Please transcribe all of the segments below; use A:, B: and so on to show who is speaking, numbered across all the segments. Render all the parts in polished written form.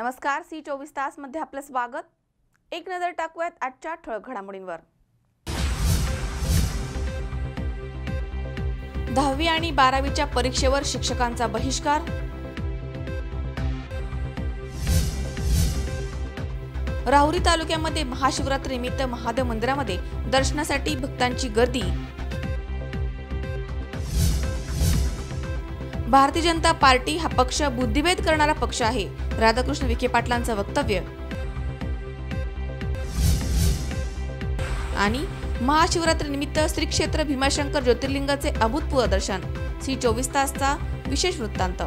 A: नमस्कार, C24 तास मध्ये आपलं स्वागत। एक नजर टाकूयात आजच्या ठळक घडामोडींवर। 10वी आणि 12वीच्या परीक्षेवर शिक्षकांचा बहिष्कार। राहुरी तालुक्यामध्ये महाशिवरात्रीनिमित्त महादेव मंदिरामध्ये दर्शनासाठी भक्तांची गर्दी। भारतीय जनता पार्टी हा पक्ष बुद्धिभेद करणारा पक्ष आहे, राधाकृष्ण विखे पाटलांचं वक्तव्य। आणि महाशिवरात्रीनिमित्त श्री क्षेत्र भीमाशंकर ज्योतिर्लिंगाचे अभूतपूर्व दर्शन। C24 तासचा विशेष वृत्तांत।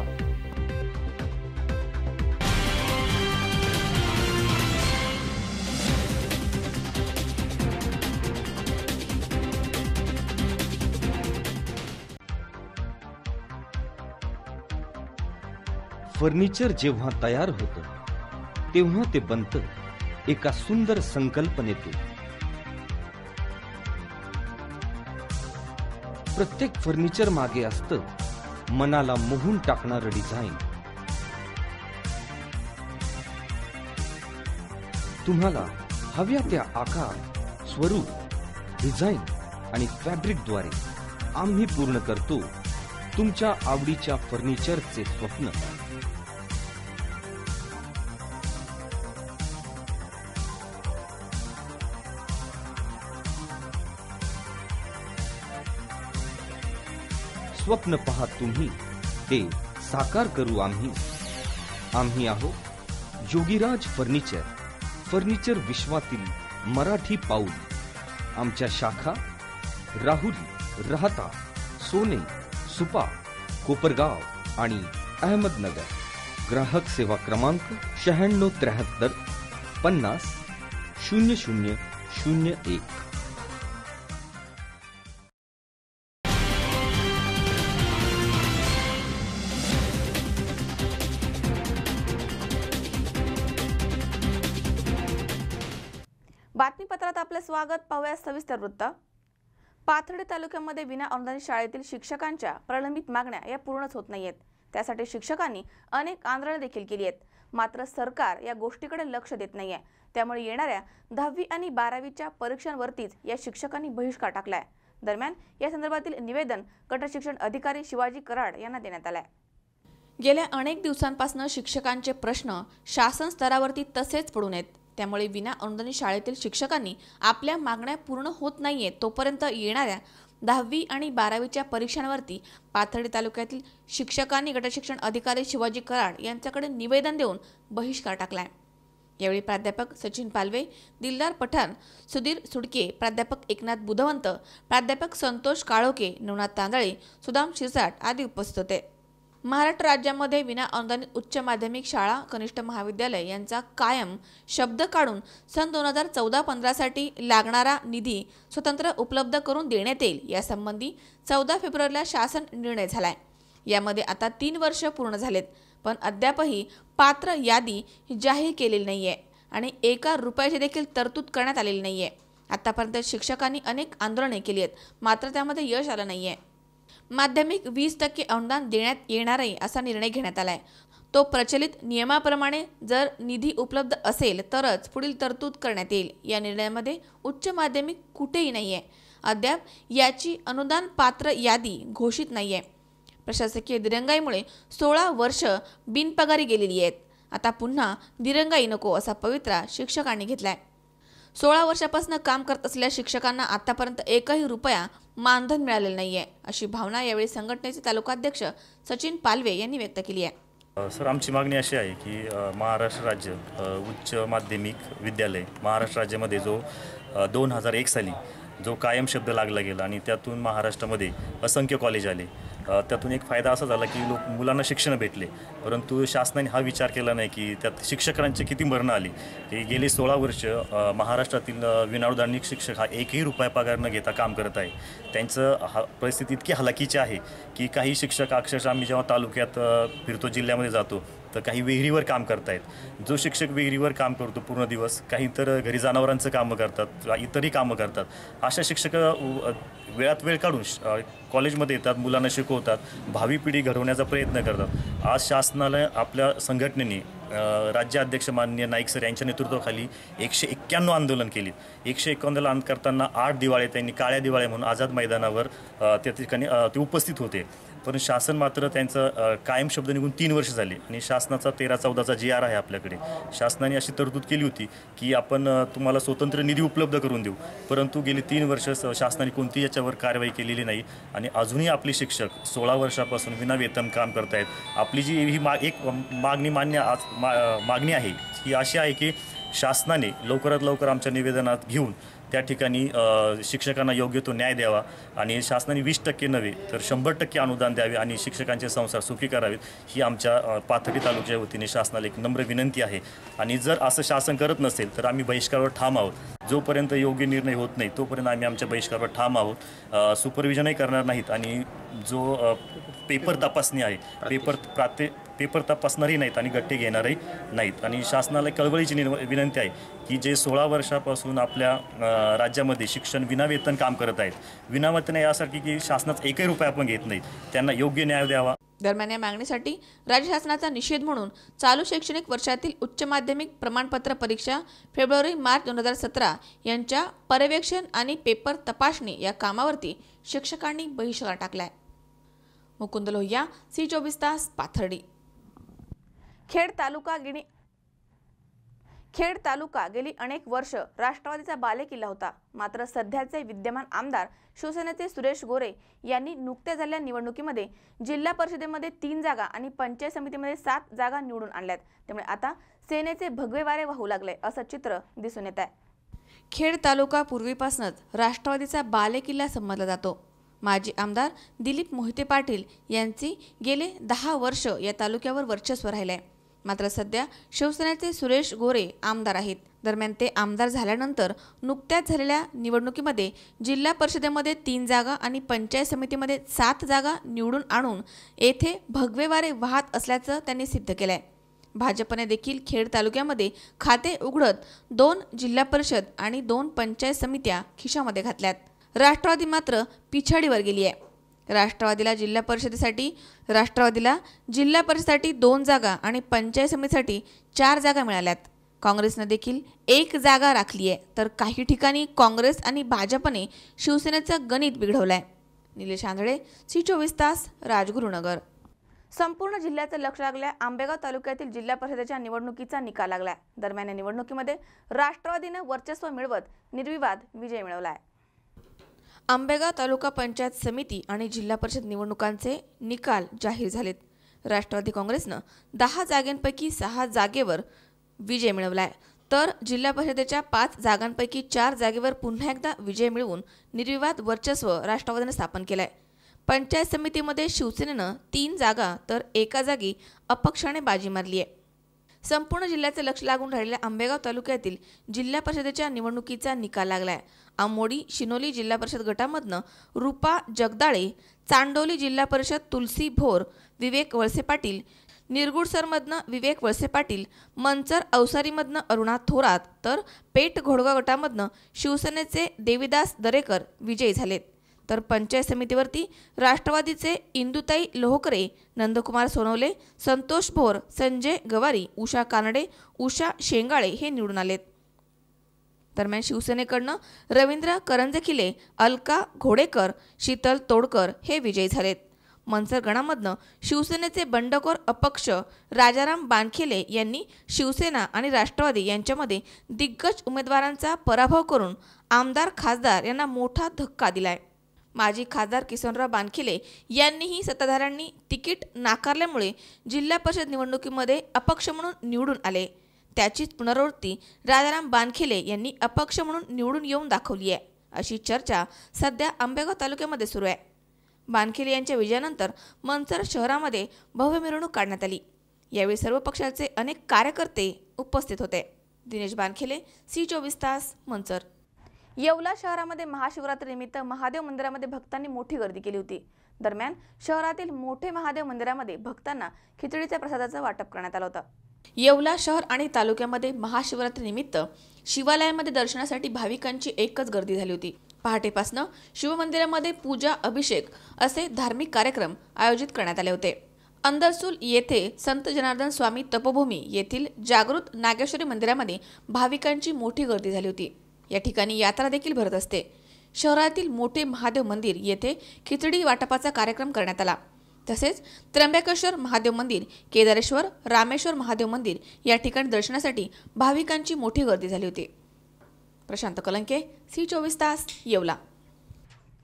B: फर्निचर जेव्हा तयार होतं तेव्हा ते बनतं एका सुंदर संकल्पनेतून। प्रत्येक फर्निचर मागे असतं मनाला मोहून टाकणारं डिझाईन। तुम्हाला हव्या त्या आकार, स्वरूप, डिझाईन आणि फॅब्रिकद्वारे आम्ही पूर्ण करतो तुमच्या आवडीच्या फर्निचरचे स्वप्न। स्वप्न पहा तुम्ही, ते साकार करू आम्ही। आम्ही आहोत योगीराज फर्निचर, फर्निचर विश्वातील मराठी पाऊल। आमच्या शाखा राहुरी, राहता, सोने, सुपा, कोपरगाव आणि अहमदनगर। ग्राहक सेवा क्रमांक 9673 50 0001।
A: बातमीपत्रात आपले स्वागत। पाहूया सविस्तर वृत्त। पाथर्डी तालुक्यामध्ये विना अनुदानित शाळेतील शिक्षकांच्या प्रलंबित मागण्या या पूर्णच होत नाहीयेत। त्यासाठी शिक्षकांनी अनेक आंदोलने देखील केली आहेत, मात्र सरकार या गोष्टीकडे लक्ष देत नाहीये। त्यामुळे येणाऱ्या 10वी आणि 12वीच्या परीक्षांवरतीच या शिक्षकांनी बहिष्कार टाकलाय। दरम्यान या संदर्भातील निवेदन गट शिक्षण अधिकारी शिवाजी कराड यांना देण्यात आलंय। गेल्या अनेक दिवसांपासून शिक्षकांचे प्रश्न शासन स्तरावरती तसेच पडून आहेत। त्यामुळे विना अनुदानित शाळेतील शिक्षकांनी आपल्या मागण्या पूर्ण होत नाहीये तोपर्यंत येणाऱ्या 10वी आणि 12वीच्या परीक्षांवरती पाथर्डी तालुक्यातील शिक्षकांनी गटशिक्षण अधिकारी शिवाजी कराड यांच्याकडे निवेदन देऊन बहिष्कार टाकलाय। यावेळी प्राध्यापक सचिन पालवे, दिलदार पठाण, सुधीर सुडके, प्राध्यापक एकनाथ बुधवंत, प्राध्यापक संतोष काळोके, नवनाथ तांदळे, सुदाम शिरसाट आदी उपस्थित होते। महाराष्ट्र राज्यामध्ये विना अनुदानित उच्च माध्यमिक शाळा, कनिष्ठ महाविद्यालय यांचा कायम शब्द काढून सन 2014-15 साठी लागणारा निधी स्वतंत्र उपलब्ध करून देण्यात येईल यासंबंधी 14 फेब्रुवारीला शासन निर्णय झालाय। यामध्ये आता 3 वर्ष पूर्ण झालेत, पण अद्यापही पात्र यादी जाहीर केलेली नाहीये आणि 1 रुपयाची देखील तरतूद करण्यात आलेली नाहीये। आतापर्यंत शिक्षकांनी अनेक आंदोलने केली आहेत, मात्र त्यामध्ये यश आलं नाहीये। माध्यमिक 20% अनुदान देण्यात येणार आहे असा निर्णय घेण्यात आलाय। तो प्रचलित नियमाप्रमाणे जर निधी उपलब्ध असेल तरच पुढील तरतूद करण्यात येईल। या निर्णयामध्ये उच्च माध्यमिक कुठेही नाहीये। अद्याप याची अनुदान पात्र यादी घोषित नाहीये। प्रशासकीय दिरंगाईमुळे 16 वर्ष बिनपगारी गेलेली आहेत। आता पुन्हा दिरंगाई नको असा पवित्रा शिक्षकांनी घेतलाय। 16 वर्षापासून काम करत असलेल्या शिक्षकांना आतापर्यंत 1 रुपया मानधन मिळालेलं नाहीये अशी भावना यावेळी संघटनेचे तालुकाध्यक्ष सचिन पालवे यांनी व्यक्त केली आहे।
C: सर, आमची मागणी अशी आहे की महाराष्ट्र राज्य उच्च माध्यमिक विद्यालय महाराष्ट्र राज्यामध्ये जो 2001 साली जो कायम शब्द लागला गेला आणि त्यातून महाराष्ट्रामध्ये असंख्य कॉलेज आले, त्यातून एक फायदा असा झाला की मुलांना शिक्षण भेटले, परंतु शासनाने हा विचार केला नाही की त्यात शिक्षकांची किती मरणं आली। की गेली 16 वर्ष महाराष्ट्रातील विनाअनुदानित शिक्षक हा 1 रुपया पगार न घेता काम करत आहे। त्यांचं परिस्थिती इतकी हलाखीची आहे की काही शिक्षक अक्षरशः आम्ही जेव्हा तालुक्यात फिरतो, जिल्ह्यामध्ये जातो, तर काही विहिरीवर काम करतायत। जो शिक्षक विहिरीवर काम करतो पूर्ण दिवस, काही तर घरी जनावरांचं कामं करतात, इतरही कामं करतात, अशा शिक्षक वेळात वेळ काढून कॉलेजमध्ये येतात, मुलांना शिकवतात, भावी पिढी घडवण्याचा प्रयत्न करतात। आज शासनाला आपल्या संघटनेने राज्याध्यक्ष माननीय नाईक सर यांच्या नेतृत्वाखाली 191 आंदोलन केली. 151 आंदोलन करताना 8 दिवाळे त्यांनी काळ्या दिवाळे म्हणून आझाद मैदानावर त्या ठिकाणी ते उपस्थित होते. पण शासन मात्र त्यांचं कायम शब्द निघून 3 वर्ष झाली आणि शासनाचा 13-14चा GR आहे आपल्याकडे. शासनाने अशी तरतूद केली होती की आपण तुम्हाला स्वतंत्र निधी उपलब्ध करून देऊ, परंतु गेली 3 वर्ष शासनाने कोणतीही याच्यावर कारवाई केलेली नाही आणि अजूनही आपले शिक्षक 16 वर्षापासून विना वेतन काम करत आहेत. आपली जी ही एक मागणी आहे ही अशी आहे की शासनाने लवकरात लवकर आमच्या निवेदनात घेऊन त्या ठिकाणी शिक्षकांना योग्य तो न्याय द्यावा आणि शासनाने 20% नव्हे तर 100% अनुदान द्यावे आणि शिक्षकांचे संसार सुखी करावेत, ही आमच्या पाथर्डी तालुक्याच्या वतीने शासनाला एक नम्र विनंती आहे. आणि जर असं शासन करत नसेल तर आम्ही बहिष्कारावर ठाम आहोत. जोपर्यंत योग्य निर्णय होत नाही तोपर्यंत आम्ही आमच्या बहिष्कारावर ठाम आहोत. सुपरविजनही करणार नाहीत आणि जो पेपर तपासणी आहे पेपर तपासणारही नाहीत आणि गट्टे घेणारही नाहीत. आणि शासनाला कळवळीची विनंती आहे की जे 16 वर्षापासून आपल्या राज्यामध्ये शिक्षण विनावेतन काम करत आहेत, विनावेतन यासाठी की शासनाचा 1 रुपया आपण घेत नाही, त्यांना योग्य न्याय द्यावा.
A: दरम्यान या मागणीसाठी राज्य शासनाचा निषेध म्हणून चालू शैक्षणिक वर्षातील उच्च माध्यमिक प्रमाणपत्र परीक्षा फेब्रुवारी-मार्च 2017 यांच्या पर्यवेक्षण आणि पेपर तपासणी या कामावरती शिक्षकांनी बहिष्कार टाकलाय. मुकुंद लोहिया, C24 तास, पाथर्डी. खेड तालुका गेली अनेक वर्ष राष्ट्रवादीचा बालेकिल्ला होता. मात्र सध्याचे विद्यमान आमदार शिवसेनेचे सुरेश गोरे यांनी नुकत्याच झालेल्या निवडणुकीमध्ये जिल्हा परिषदेमध्ये 3 जागा आणि पंचायत समितीमध्ये 7 जागा निवडून आणल्यात. त्यामुळे आता सेनेचे भगवे वारे वाहू लागले असं चित्र दिसून येत आहे. खेड तालुका पूर्वीपासूनच राष्ट्रवादीचा बालेकिल्ला समजला जातो. माजी आमदार दिलीप मोहिते पाटील यांची गेले 10 वर्ष या तालुक्यावर वर्चस्व राहिले. मात्र सध्या शिवसेनेचे सुरेश गोरे आमदार आहेत. दरम्यान ते आमदार झाल्यानंतर नुकत्याच झालेल्या निवडणुकीमध्ये जिल्हा परिषदेमध्ये 3 जागा आणि पंचायत समितीमध्ये 7 जागा निवडून आणून येथे भगवे वारे वाहत असल्याचं त्यांनी सिद्ध केलंय. भाजपने देखील खेड तालुक्यामध्ये खाते उघडत 2 जिल्हा परिषद आणि 2 पंचायत समित्या खिशामध्ये घातल्यात. राष्ट्रवादी मात्र पिछाडीवर गेली आहे. राष्ट्रवादीला जिल्हा परिषदेसाठी 2 जागा आणि पंचायत समितीसाठी 4 जागा मिळाल्यात. काँग्रेसने देखील 1 जागा राखली आहे. तर काही ठिकाणी काँग्रेस आणि भाजपने शिवसेनेचं गणित बिघडवलंय. निलेश आंधळे, C24 तास, राजगुरुनगर. संपूर्ण जिल्ह्याचं लक्ष लागल्या आंबेगाव तालुक्यातील जिल्हा परिषदेच्या निवडणुकीचा निकाल लागलाय. दरम्यान या निवडणुकीमध्ये राष्ट्रवादीने वर्चस्व मिळवत निर्विवाद विजय मिळवलाय. आंबेगाव तालुका पंचायत समिती आणि जिल्हा परिषद निवडणुकांचे निकाल जाहीर झालेत. राष्ट्रवादी काँग्रेसनं 10 जागांपैकी 6 जागेवर विजय मिळवलाय. तर जिल्हा परिषदेच्या 5 जागांपैकी 4 जागेवर पुन्हा एकदा विजय मिळवून निर्विवाद वर्चस्व राष्ट्रवादीने स्थापन केलंय. पंचायत समितीमध्ये शिवसेनेनं 3 जागा तर 1 जागी अपक्षाने बाजी मारली आहे. संपूर्ण जिल्ह्याचे लक्ष लागून राहिलेल्या आंबेगाव तालुक्यातील जिल्हा परिषदेच्या निवडणुकीचा निकाल लागलाय. आंबोडी शिनोली जिल्हा परिषद गटामधनं रूपा जगदाळे, चांडोली जिल्हा परिषद तुलसी भोर, विवेक वळसे पाटील, निरगुडसरमधनं विवेक वळसे पाटील, मंचर अवसारीमधनं अरुणा थोरात, तर पेठ घोडगाव गटामधनं शिवसेनेचे देवीदास दरेकर विजयी झालेत. तर पंचायत समितीवरती राष्ट्रवादीचे इंदुताई लोहकरे, नंदकुमार सोनवले, संतोष भोर, संजय गवारी, उषा कानडे, उषा शेंगाळे हे निवडून आलेत. दरम्यान शिवसेनेकडनं रवींद्र करंजखिले, अलका घोडेकर, शीतल तोडकर हे विजयी झालेत. मनसर गणामधनं शिवसेनेचे बंडखोर अपक्ष राजाराम बानखेले यांनी शिवसेना आणि राष्ट्रवादी यांच्यामध्ये दिग्गज उमेदवारांचा पराभव करून आमदार खासदार यांना मोठा धक्का दिलाय. माजी खासदार किसनराव बानखेले यांनीही सत्ताधाऱ्यांनी तिकीट नाकारल्यामुळे जिल्हा परिषद निवडणुकीमध्ये अपक्ष म्हणून निवडून आले. त्याचीच पुनरावृत्ती राजाराम बानखेले यांनी अपक्ष म्हणून निवडून येऊन दाखवली आहे, अशी चर्चा सध्या आंबेगाव तालुक्यामध्ये सुरू आहे. बानखेले यांच्या विजयानंतर मनसर शहरामध्ये भव्य मिरवणूक काढण्यात आली. यावेळी सर्व पक्षाचे अनेक कार्यकर्ते उपस्थित होते. दिनेश बानखेले, C24 तास, मनसर. येवला शहरामध्ये महाशिवरात्रीनिमित्त महादेव मंदिरामध्ये भक्तांनी मोठी गर्दी केली होती. दरम्यान शहरातील मोठे महादेव मंदिरामध्ये भक्तांना खिचडीच्या प्रसादाचं वाटप करण्यात आलं होतं. येवला शहर आणि तालुक्यामध्ये महाशिवरात्रीनिमित्त शिवालयामध्ये दर्शनासाठी भाविकांची एकच गर्दी झाली होती. पहाटेपासून शिवमंदिरामध्ये पूजा, अभिषेक असे धार्मिक कार्यक्रम आयोजित करण्यात आले होते. अंदरसूल येथे संत जनार्दन स्वामी तपोभूमी येथील जागृत नागेश्वरी मंदिरामध्ये भाविकांची मोठी गर्दी झाली होती। या ठिकाणी यात्रा देखील भरत असते। शहरातील मोठे महादेव मंदिर येथे खिचडी वाटपाचा कार्यक्रम करण्यात आला। तसेच त्र्यंबकेश्वर महादेव मंदिर, केदारेश्वर, रामेश्वर महादेव मंदिर या ठिकाणी दर्शनासाठी भाविकांची मोठी गर्दी झाली होती। प्रशांत कलंके, C24 तास, येवला।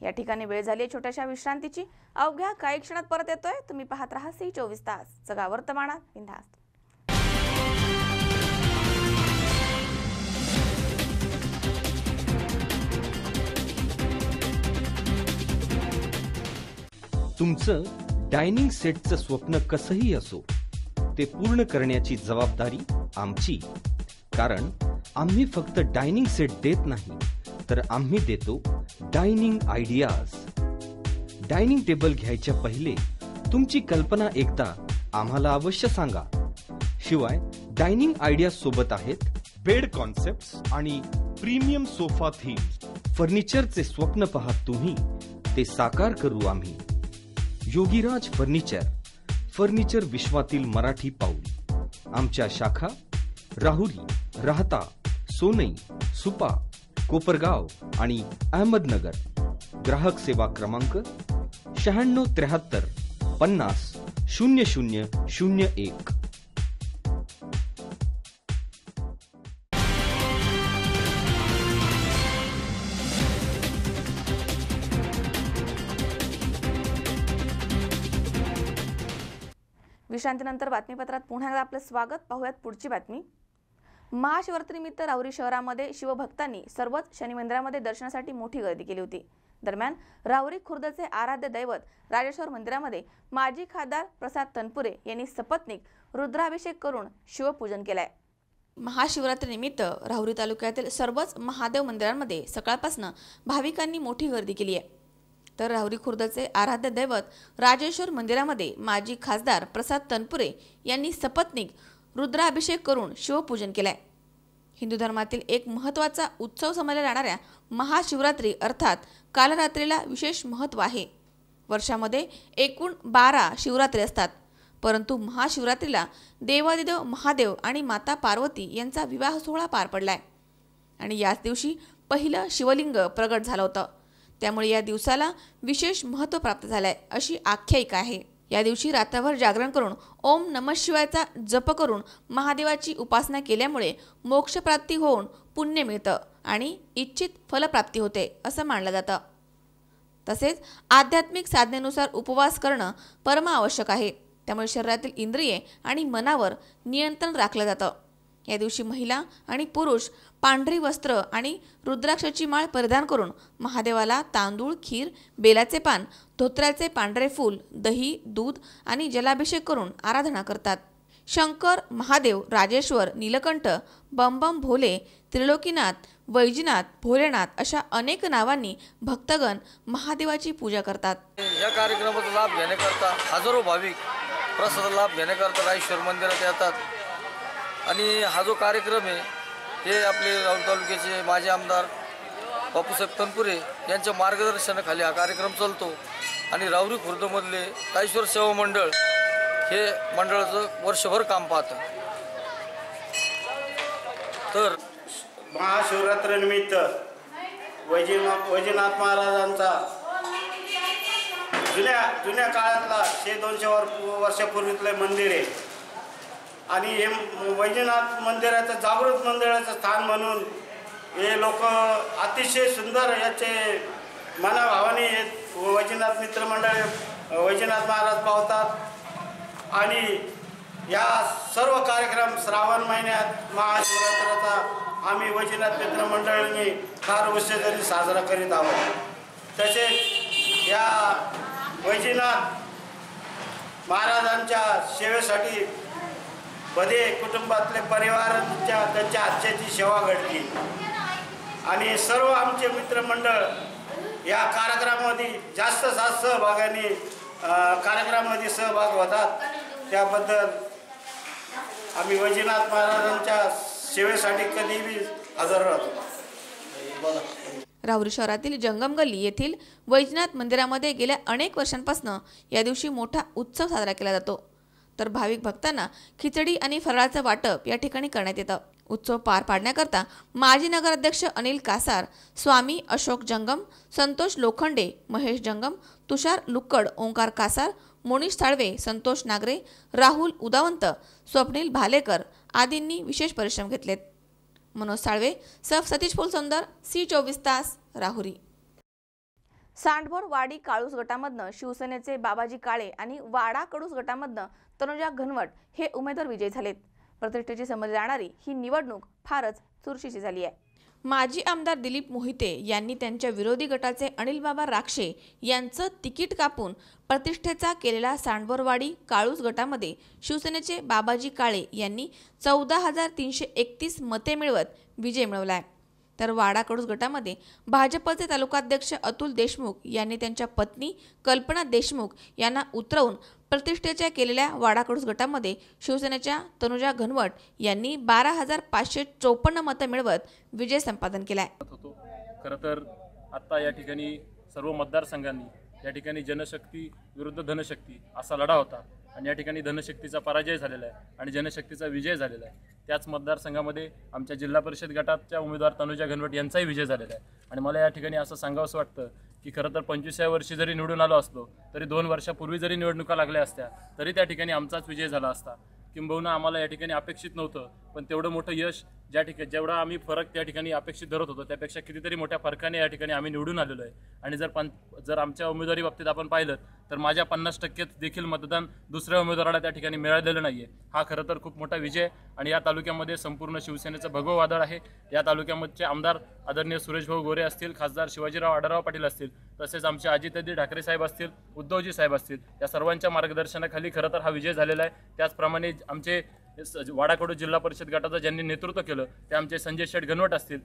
A: या ठिकाणी वेळ झाली आहे छोट्याशा विश्रांतीची। अवघ्या काही क्षणात परत येतोय। तुम्ही पाहत राहा C24 तास, जगा वर्तमानात बिनधास्त।
B: तुमचं डायनिंग सेटचं स्वप्न कसंही असो, ते पूर्ण करण्याची जबाबदारी आमची। कारण आम्ही फक्त डायनिंग सेट देत नाही, तर आम्ही देतो डायनिंग आयडियाज। डायनिंग टेबल घ्यायच्या पहिले तुमची कल्पना एकदा आम्हाला अवश्य सांगा। शिवाय डायनिंग आयडियाज सोबत आहेत बेड कॉन्सेप्ट्स आणि प्रीमियम सोफा थीम्स। फर्निचरचे स्वप्न पाहत तुम्ही, ते साकार करू आम्ही। योगीराज फर्निचर, फर्निचर विश्वातील मराठी पाऊल। आमच्या शाखा राहुरी, राहता, सोनई, सुपा, कोपरगाव आणि अहमदनगर। ग्राहक सेवा क्रमांक 9673 50 0001।
A: विश्रांतीनंतर बातमीपत्रात पुन्हा एकदा आपलं स्वागत। पाहूयात पुढची बातमी। महाशिवरात्रीनिमित्त राहुरी शहरामध्ये शिवभक्तांनी सर्वच शनी मंदिरामध्ये दर्शनासाठी मोठी गर्दी केली होती। दरम्यान राहुरी खुर्दचे आराध्य दैवत राजेश्वर मंदिरामध्ये माजी खासदार प्रसाद तनपुरे यांनी सपत्नीक रुद्राभिषेक करून शिवपूजन केलंय। महाशिवरात्रीनिमित्त राहुरी तालुक्यातील सर्वच महादेव मंदिरांमध्ये सकाळपासून भाविकांनी मोठी गर्दी केली आहे। तर राहुरी खुर्दचे आराध्य दैवत राजेश्वर मंदिरामध्ये माजी खासदार प्रसाद तनपुरे यांनी सपत्नीक रुद्राभिषेक करून शिवपूजन केलंय। हिंदू धर्मातील एक महत्त्वाचा उत्सव समजल्या जाणाऱ्या महाशिवरात्री अर्थात कालरात्रीला विशेष महत्त्व आहे। वर्षामध्ये एकूण 12 शिवरात्री असतात, परंतु महाशिवरात्रीला देवादिदेव महादेव आणि माता पार्वती यांचा विवाह सोहळा पार पडलाय आणि याच दिवशी पहिलं शिवलिंग प्रगट झालं होतं। त्यामुळे या दिवसाला विशेष महत्त्व प्राप्त झालंय अशी आख्यायिका आहे। या दिवशी रात्रभर जागरण करून ओम नमः शिवायचा जप करून महादेवाची उपासना केल्यामुळे मोक्षप्राप्ती होऊन पुण्य मिळतं आणि इच्छित फलप्राप्ती होते असं मानलं जातं। तसेच आध्यात्मिक साधनेनुसार उपवास करणं परम आवश्यक आहे। त्यामुळे शरीरातील इंद्रिये आणि मनावर नियंत्रण राखलं जातं। या दिवशी महिला आणि पुरुष पांढरी वस्त्र आणि रुद्राक्षाची माळ परिधान करून महादेवाला तांदूळ, खीर, बेलाचे पान, धोत्र्याचे पांढरे फूल, दही, दूध आणि जलाभिषेक करून आराधना करतात। शंकर, महादेव, राजेश्वर, नीलकंठ, बम भोले, त्रिलोकीनाथ, वैजनाथ, भोलेनाथ अशा अनेक नावांनी भक्तगण महादेवाची पूजा करतात।
D: या कार्यक्रमाचा लाभ घेण्याकरता हजारो भाविक प्रसाद लाभ घेण्याकरता राजेश्वर मंदिरात येतात आणि हा जो कार्यक्रम आहे हे आपले राहुरी तालुक्याचे माजी आमदार बापूसाहेब तनपुरे यांच्या मार्गदर्शनाखाली हा कार्यक्रम चालतो आणि राहुरी खुर्दमधले राजेश्वर सेवा मंडळ हे मंडळाचं वर्षभर काम पाहतं। तर
E: महाशिवरात्रीनिमित्त वैजनाथ महाराजांचा जुन्या काळातला 100-200 वर्षापूर्वीतलं मंदिर आहे आणि हे वैजनाथ मंदिराचं जागृत मंदिराचं स्थान म्हणून हे लोक अतिशय सुंदर याचे मनाभावाने वैजनाथ मित्रमंडळ वैजनाथ महाराज पावतात आणि या सर्व कार्यक्रम श्रावण महिन्यात महाशिवरात्राचा आम्ही वैजनाथ मित्रमंडळाने फार उत्साहाने साजरा करीत आहोत। तसेच या वैजनाथ महाराजांच्या सेवेसाठी बधे कुटुंबातले परिवारांच्या त्यांच्या हातची सेवा घडली आणि सर्व आमचे मित्रमंडळ या कार्यक्रमामध्ये जास्त सहभागाने कार्यक्रमामध्ये सहभाग होतात। त्याबद्दल आम्ही वैजनाथ महाराजांच्या सेवेसाठी कधीही हजर राहतो।
A: राहुरी शहरातील जंगम गल्ली येथील वैजनाथ मंदिरामध्ये गेल्या अनेक वर्षांपासून या दिवशी मोठा उत्सव साजरा केला जातो। तर भाविक भक्तांना खिचडी आणि फराळाचं वाटप या ठिकाणी करण्यात येतं। उत्सव पार पाडण्याकरता माजी नगराध्यक्ष अनिल कासार, स्वामी अशोक जंगम, संतोष लोखंडे, महेश जंगम, तुषार लुक्कड, ओंकार कासार, मोनिश साळवे, संतोष नागरे, राहुल उदावंत, स्वप्नील भालेकर आदींनी विशेष परिश्रम घेतलेत। मनोज साळवे, सतीश फुलसुंदर, C24 तास, राहुरी। सांडभोर वाडी काळूस गटामधनं शिवसेनेचे बाबाजी काळे आणि वाडा कडूस गटामधनं तनुजा घनवट हे उमेदवार विजयी झालेत। प्रतिष्ठेची समजली जाणारी ही निवडणूक फारच चुरशीची झाली आहे। माजी आमदार दिलीप मोहिते यांनी त्यांच्या विरोधी गटाचे अनिल बाबा राक्षे यांचं तिकीट कापून प्रतिष्ठेचा केलेला सांडभोरवाडी काळूस गटामध्ये शिवसेनेचे बाबाजी काळे यांनी 14,331 मते मिळवत विजय मिळवलाय। तर वाडा कडूस गटामध्ये भाजपचे तालुकाध्यक्ष अतुल देशमुख यांनी त्यांच्या पत्नी कल्पना देशमुख यांना उतरवून प्रतिष्ठेच्या केलेल्या वाडा कडूस गटामध्ये शिवसेनेच्या तनुजा घनवट यांनी 12,554 मतं मिळवत विजय संपादन केलाय।
F: खरं तर आता या ठिकाणी सर्व मतदारसंघांनी या ठिकाणी जनशक्ती विरुद्ध धनशक्ती असा लढा होता आणि या ठिकाणी धनशक्तीचा पराजय झालेला आहे आणि जनशक्तीचा विजय झालेला आहे। त्याच मतदारसंघामध्ये आमच्या जिल्हा परिषद गटाच्या उमेदवार तनुजा घनवट यांचाही विजय झालेला आहे आणि मला या ठिकाणी असं सांगावंसं वाटतं की खरं तर 25व्या वर्षी जरी निवडून आलो असतो तरी 2 वर्षापूर्वी जरी निवडणुका लागल्या असत्या तरी त्या ठिकाणी आमचाच विजय झाला असता। किंबहुना आम्हाला या ठिकाणी अपेक्षित नव्हतं, पण तेवढं मोठं यश जेवढा आम्ही फरक त्या ठिकाणी अपेक्षित धरत होतो त्यापेक्षा कितीतरी मोठ्या फरकाने या ठिकाणी आम्ही निवडून आलेलो आहे। आणि जर आमच्या उमेदवारी बाबतीत आपण पाहिलं तर माझ्या 50% देखील मतदान दुसऱ्या उमेदवाराला त्या ठिकाणी मिळालेलं नाहीये। हा खरं तर खूप मोठा विजय आणि या तालुक्यामध्ये संपूर्ण शिवसेनेचं भगवं वादळ आहे। या तालुक्यामध्ये आमदार आदरणीय सुरेशभाऊ गोरे असतील, खासदार शिवाजीराव आढळराव पाटील असतील, तसेच आमचे अजितजी ठाकरे साहेब असतील, उद्धवजी साहेब असतील, या सर्वांच्या मार्गदर्शनाखाली खरं तर हा विजय झालेला आहे। त्याचप्रमाणे आमचे वाडा कडूस जिल्हा परिषद गटाचं ज्यांनी नेतृत्व केलं ते आमचे संजय शेठ घनवट असतील।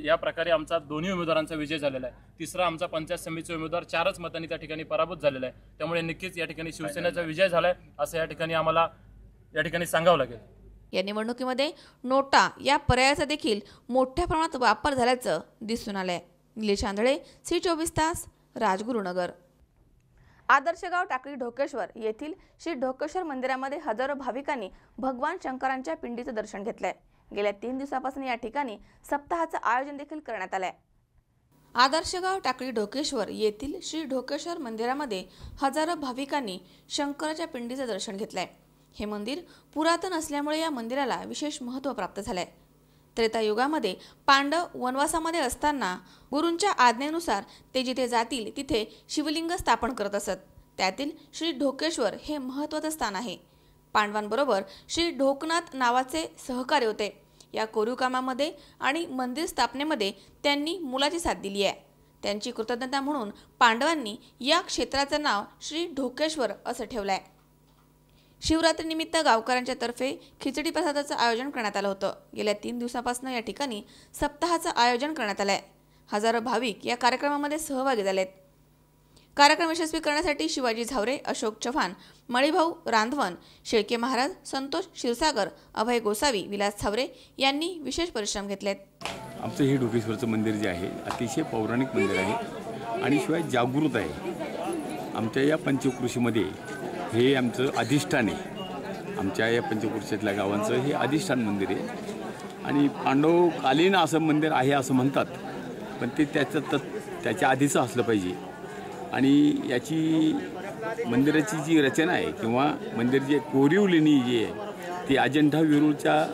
F: या प्रकारे आमचा दोन्ही उमेदवारांचा विजय झालेला आहे। तिसरा आमचा पंचायत समितीचा उमेदवार 4च मतांनी त्या ठिकाणी पराभूत झालेला आहे। त्यामुळे नक्कीच या ठिकाणी शिवसेनेचा विजय झालाय असं या ठिकाणी आम्हाला या ठिकाणी सांगावं लागेल।
A: या निवडणुकीमध्ये नोटा या पर्यायाचा देखील मोठ्या प्रमाणात वापर झाल्याचं दिसून आलंय। निलेश आंधळे, C24 तास, राजगुरुनगर। आदर्शगाव टाकळी ढोकेश्वर येथील श्री ढोकेश्वर मंदिरामध्ये हजारो भाविकांनी भगवान शंकरांच्या पिंडीचं दर्शन घेतलंय। गेल्या 3 दिवसापासून या ठिकाणी सप्ताहाचं आयोजन देखील करण्यात आलंय। आदर्शगाव टाकळी ढोकेश्वर येथील श्री ढोकेश्वर मंदिरामध्ये हजारो भाविकांनी शंकराच्या पिंडीचं दर्शन घेतलंय। हे मंदिर पुरातन असल्यामुळे या मंदिराला विशेष महत्त्व प्राप्त झालंय। त्रेतायुगामध्ये पांडव वनवासामध्ये असताना गुरूंच्या आज्ञेनुसार ते जिथे जातील तिथे शिवलिंग स्थापन करत असत। त्यातील श्री ढोकेश्वर हे महत्त्वाचं स्थान आहे। पांडवांबरोबर श्री ढोकनाथ नावाचे सहकारी होते। या कोरीव कामामध्ये आणि मंदिर स्थापनेमध्ये त्यांनी मुलाची साथ दिली आहे। त्यांची कृतज्ञता म्हणून पांडवांनी या क्षेत्राचं नाव श्री ढोकेश्वर असं ठेवलंय। शिवरात्रीनिमित्त गावकऱ्यांच्या तर्फे खिचडी प्रसादाचं आयोजन करण्यात आलं होतं। गेल्या 3 दिवसापासून या ठिकाणी सप्ताहाचं आयोजन करण्यात आलंय। हजारो भाविक या कार्यक्रमामध्ये सहभागी झालेत। कार्यक्रम यशस्वी करण्यासाठी शिवाजी झावरे, अशोक चव्हाण, मळीभाऊ रांधवन, शेळके महाराज, संतोष क्षीरसागर, अभय गोसावी, विलास झावरे यांनी विशेष परिश्रम घेतलेत।
G: आमचं हे ढोकेश्वरचं मंदिर जे आहे अतिशय पौराणिक मंदिर आहे आणि शिवाय जागृत आहे। आमच्या या पंचक्रोशीमध्ये हे आमचं अधिष्ठान आहे। आमच्या या पंचक्रोशीतल्या गावांचं हे अधिष्ठान मंदिर आहे आणि पांडवकालीन असं मंदिर आहे असं म्हणतात, पण ते त्याच्या आधीचं असलं पाहिजे। आणि याची मंदिराची जी रचना आहे किंवा मंदिर जे कोरीव लेणी जी आहे ती अजंठा वेरूळच्या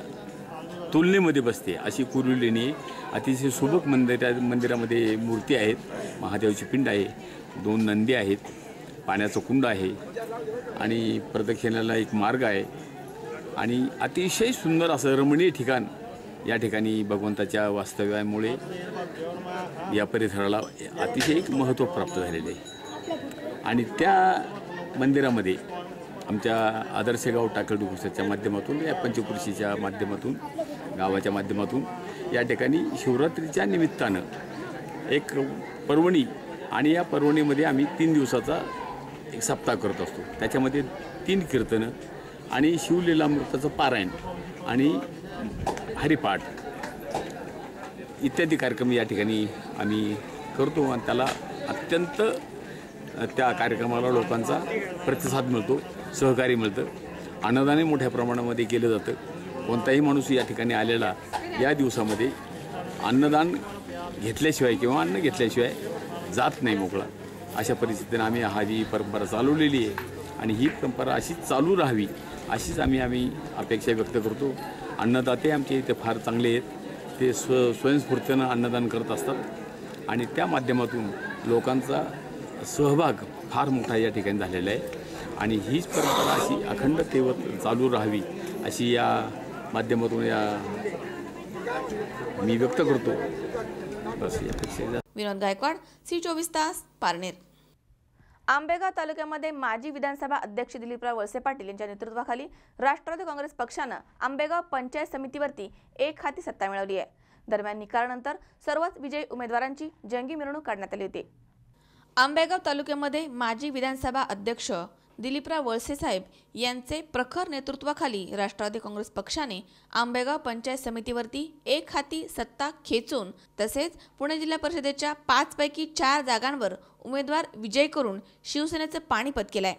G: तुलनेमध्ये बसते अशी कोरीव लेणी अतिशय सुबक मंदिरामध्ये मूर्ती आहेत। महादेवाची पिंड आहे, 2 नंदी आहेत, पाण्याचं कुंड आहे आणि प्रदक्षिणेला एक मार्ग आहे आणि अतिशय सुंदर असं रमणीय ठिकाण या ठिकाणी भगवंताच्या वास्तव्यामुळे या परिसराला अतिशय एक महत्त्व प्राप्त झालेले आहे। आणि त्या मंदिरामध्ये आमच्या आदर्शगाव टाकळी ढोकेश्वरच्या माध्यमातून या पंचक्रोशीच्या माध्यमातून गावाच्या माध्यमातून या ठिकाणी शिवरात्रीच्या निमित्तानं एक पर्वणी आणि या पर्वणीमध्ये आम्ही 3 दिवसाचा एक सप्ताह करत असतो। त्याच्यामध्ये 3 कीर्तनं आणि शिवलीलामृताचं पारायण आणि हरिपाठ इत्यादी कार्यक्रम या ठिकाणी आम्ही करतो आणि त्याला अत्यंत त्या कार्यक्रमाला लोकांचा प्रतिसाद मिळतो, सहकार्य मिळतं अन्नदानही मोठ्या प्रमाणामध्ये केलं जातं. कोणताही माणूस या ठिकाणी आलेला या दिवसामध्ये अन्नदान घेतल्याशिवाय किंवा अन्न घेतल्याशिवाय जात नाही मोकळा. अशा परिस्थितीने आम्ही ही परंपरा चालवलेली आहे आणि ही परंपरा अशीच चालू राहावी अशीच आम्ही अपेक्षा व्यक्त करतो. अन्नदाते आमचे इथे फार चांगले आहेत. ते स्वयंस्फूर्तीनं अन्नदान करत असतात आणि त्या माध्यमातून लोकांचा सहभाग फार मोठा या ठिकाणी झालेला आहे आणि हीच परंपरा अशी अखंड तेवत चालू राहावी अशी या माध्यमातून मी व्यक्त करतो. बस यापेक्षा.
A: विनोद गायकवाड, C24 तास, पारनेर. आंबेगाव तालुक्यामध्ये माजी विधानसभा अध्यक्ष दिलीपराव वळसे पाटील यांच्या नेतृत्वाखाली राष्ट्रवादी काँग्रेस पक्षानं आंबेगाव पंचायत समितीवरती एक हाती सत्ता मिळवली आहे. दरम्यान निकालानंतर सर्वच विजयी उमेदवारांची जंगी मिरवणूक काढण्यात आली होती. आंबेगाव तालुक्यामध्ये माजी विधानसभा अध्यक्ष दिलीपराव वळसे साहेब यांचे प्रखर नेतृत्वाखाली राष्ट्रवादी काँग्रेस पक्षाने आंबेगाव पंचायत समितीवरती एक हाती सत्ता खेचून तसेच पुणे जिल्हा परिषदेच्या 5 पैकी 4 जागांवर उमेदवार विजय करून शिवसेनेचं पाणीपत केलंय.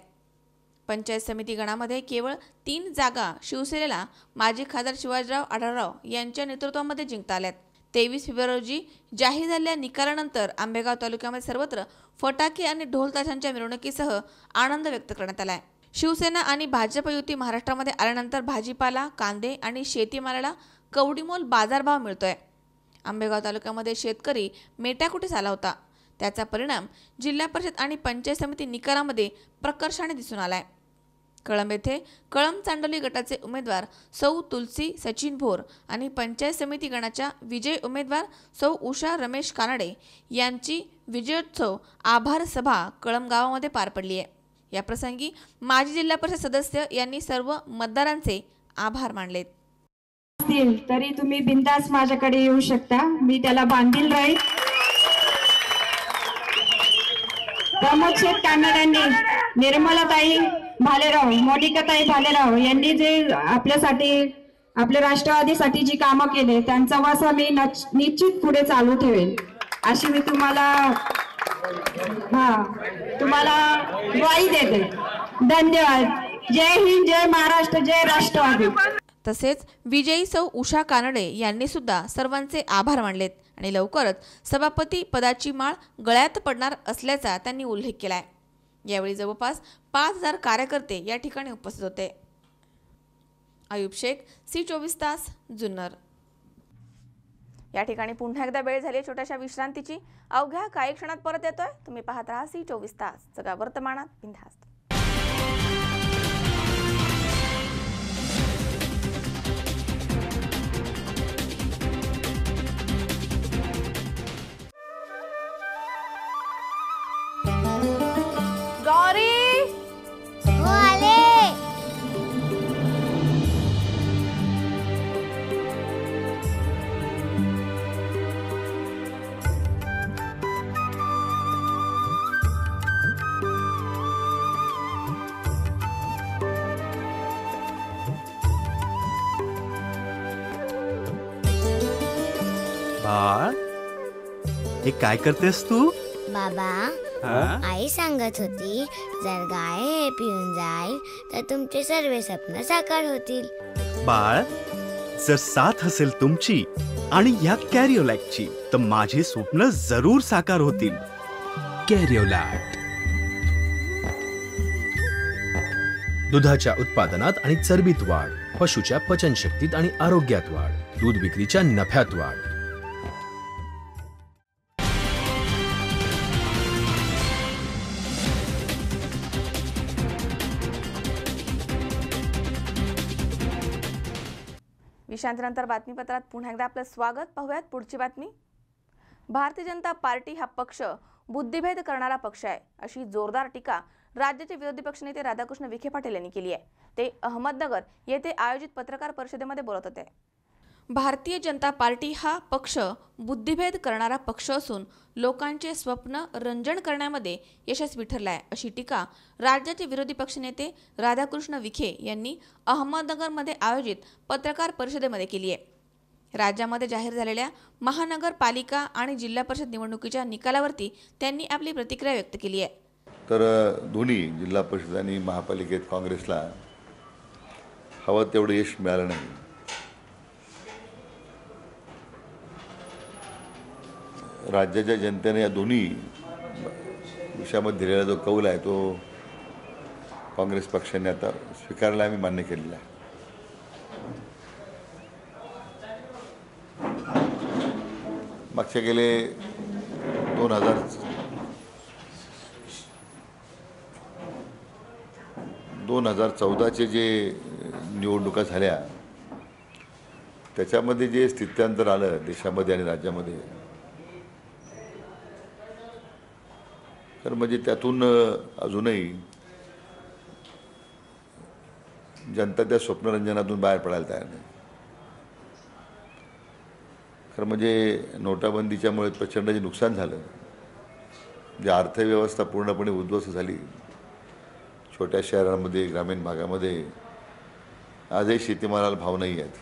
A: पंचायत समिती गणामध्ये केवळ 3 जागा शिवसेनेला माजी खासदार शिवाजीराव आढळराव यांच्या नेतृत्वामध्ये जिंकता आल्यात. 23 फेब्रुवारी रोजी जाहीर झालेल्या निकालानंतर आंबेगाव तालुक्यामध्ये सर्वत्र फटाके आणि ढोल ताशांच्या मिरवणुकीसह आनंद व्यक्त करण्यात आलाय. शिवसेना आणि भाजप युती महाराष्ट्रामध्ये आल्यानंतर भाजीपाला, कांदे आणि शेतीमालाला कवडीमोल बाजारभाव मिळतोय. आंबेगाव तालुक्यामध्ये शेतकरी मेटाकुटीस आला होता. त्याचा परिणाम जिल्हा परिषद आणि पंचायत समिती निकालामध्ये प्रकर्षाने दिसून आलाय. कळंब येथे कळंब चांडोली गटाचे उमेदवार सौ तुलसी सचिन भोर आणि पंचायत समिती गणाच्या विजयी उमेदवार सौ उषा रमेश कानडे यांची विजयोत्सव आभार सभा कळंब गावामध्ये पार पडली आहे. या प्रसंगी माजी जिल्हा परिषद सदस्य यांनी सर्व मतदारांचे आभार मानलेत.
H: तरी तुम्ही बिनधास्त माझ्याकडे येऊ शकता, मी त्याला बांधील राहील. प्रमोद शेठ कानड्यांनी, निर्मलाताई भालेराव, मोनिकाताई भालेराव यांनी जे आपल्यासाठी आपल्या राष्ट्रवादीसाठी जी कामं केले त्यांचा वासा मी निश्चित पुढे चालू ठेवेल अशी मी तुम्हाला ग्वाही देते. धन्यवाद. जय हिंद, जय महाराष्ट्र, जय राष्ट्रवादी.
A: तसेच विजयी सौ उषा कानडे यांनी सुद्धा सर्वांचे आभार मानलेत आणि लवकरच सभापती पदाची माळ गळ्यात पडणार असल्याचा त्यांनी उल्लेख केलाय. यावेळी जवळपास 5000 कार्यकर्ते या ठिकाणी उपस्थित होते. आयुब शेख, C24 तास, जुन्नर. या ठिकाणी पुन्हा एकदा वेळ झाली छोट्याशा विश्रांतीची. अवघ्या काही क्षणात परत येतोय. तुम्ही पाहत राहा C24 तास, जगा वर्तमानात बिनधास्त. गौरी,
I: हो आले.
J: बाळ, हे काय करतेस तू?
I: बाबा, आई सांगत होती जर गाय हे पिऊन जाईल तर तुमचे सर्व स्वप्न साकार होतील.
J: बाळ, जर साथ असेल तुमची आणि या कॅरिओलॅकची तर माझे स्वप्न जरूर साकार होतील. कॅरिओलॅक,
K: दुधाच्या उत्पादनात आणि चरबीत वाढ, पशुच्या पचनशक्तीत आणि आरोग्यात वाढ, दूध विक्रीच्या नफ्यात वाढ.
A: विश्रांतीनंतर बातमीपत्रात पुन्हा एकदा आपलं स्वागत. पाहूयात पुढची बातमी. भारतीय जनता पार्टी हा पक्ष बुद्धिभेद करणारा पक्ष आहे अशी जोरदार टीका राज्याचे विरोधी पक्षनेते राधाकृष्ण विखे पाटील यांनी केली आहे. ते अहमदनगर येथे आयोजित पत्रकार परिषदेमध्ये बोलत होते. भारतीय जनता पार्टी हा पक्ष बुद्धिभेद करणारा पक्ष असून लोकांचे स्वप्न रंजन करण्यामध्ये यशस्वी ठरलाय अशी टीका राज्याचे विरोधी पक्षनेते राधाकृष्ण विखे यांनी अहमदनगरमध्ये आयोजित पत्रकार परिषदेमध्ये केली आहे. राज्यामध्ये जाहीर झालेल्या महानगरपालिका आणि जिल्हा परिषद निवडणुकीच्या निकालावरती त्यांनी आपली प्रतिक्रिया व्यक्त केली आहे.
L: तर दोन्ही जिल्हा परिषद आणि महापालिकेत काँग्रेसला हवं तेवढं यश मिळालं नाही. राज्याच्या जनतेने या दोन्ही विषयामध्ये दिलेला जो कौल आहे तो काँग्रेस पक्षाने आता स्वीकारला, आम्ही मान्य केलेला आहे. मागच्या गेले 2014चे जे निवडणुका झाल्या त्याच्यामध्ये जे स्थित्यांतर आलं देशामध्ये आणि राज्यामध्ये, तर म्हणजे त्यातून अजूनही जनता त्या स्वप्नरंजनातून बाहेर पडायला तयार नाही. खरं म्हणजे नोटाबंदीच्यामुळे प्रचंड जे नुकसान झालं, जे अर्थव्यवस्था पूर्णपणे उद्ध्वस्त झाली, छोट्या शहरांमध्ये ग्रामीण भागामध्ये आजही शेतीमालाला भाव नाही आहेत,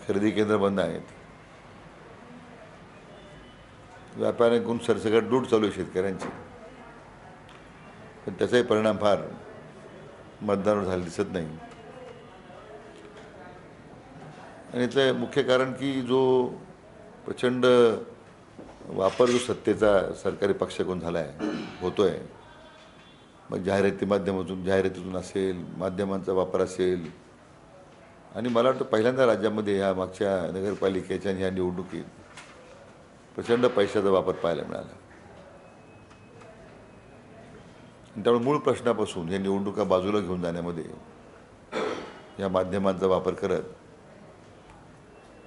L: खरेदी केंद्र बंद आहेत, व्यापाऱ्यांकडून सरसकट लूट चालू आहे शेतकऱ्यांची. पण त्याचाही परिणाम फार मतदानावर झाला दिसत नाही. आणि याचं मुख्य कारण की जो प्रचंड वापर जो सत्तेचा सरकारी पक्षाकडून झाला आहे, होतो आहे, मग जाहिरातीतून असेल, माध्यमांचा वापर असेल, आणि मला वाटतं पहिल्यांदा राज्यामध्ये ह्या मागच्या नगरपालिकेच्या ह्या निवडणुकीत प्रचंड पैशाचा वापर पाहायला मिळाला. त्यामुळे मूळ प्रश्नापासून या निवडणुका बाजूला घेऊन जाण्यामध्ये या माध्यमांचा वापर करत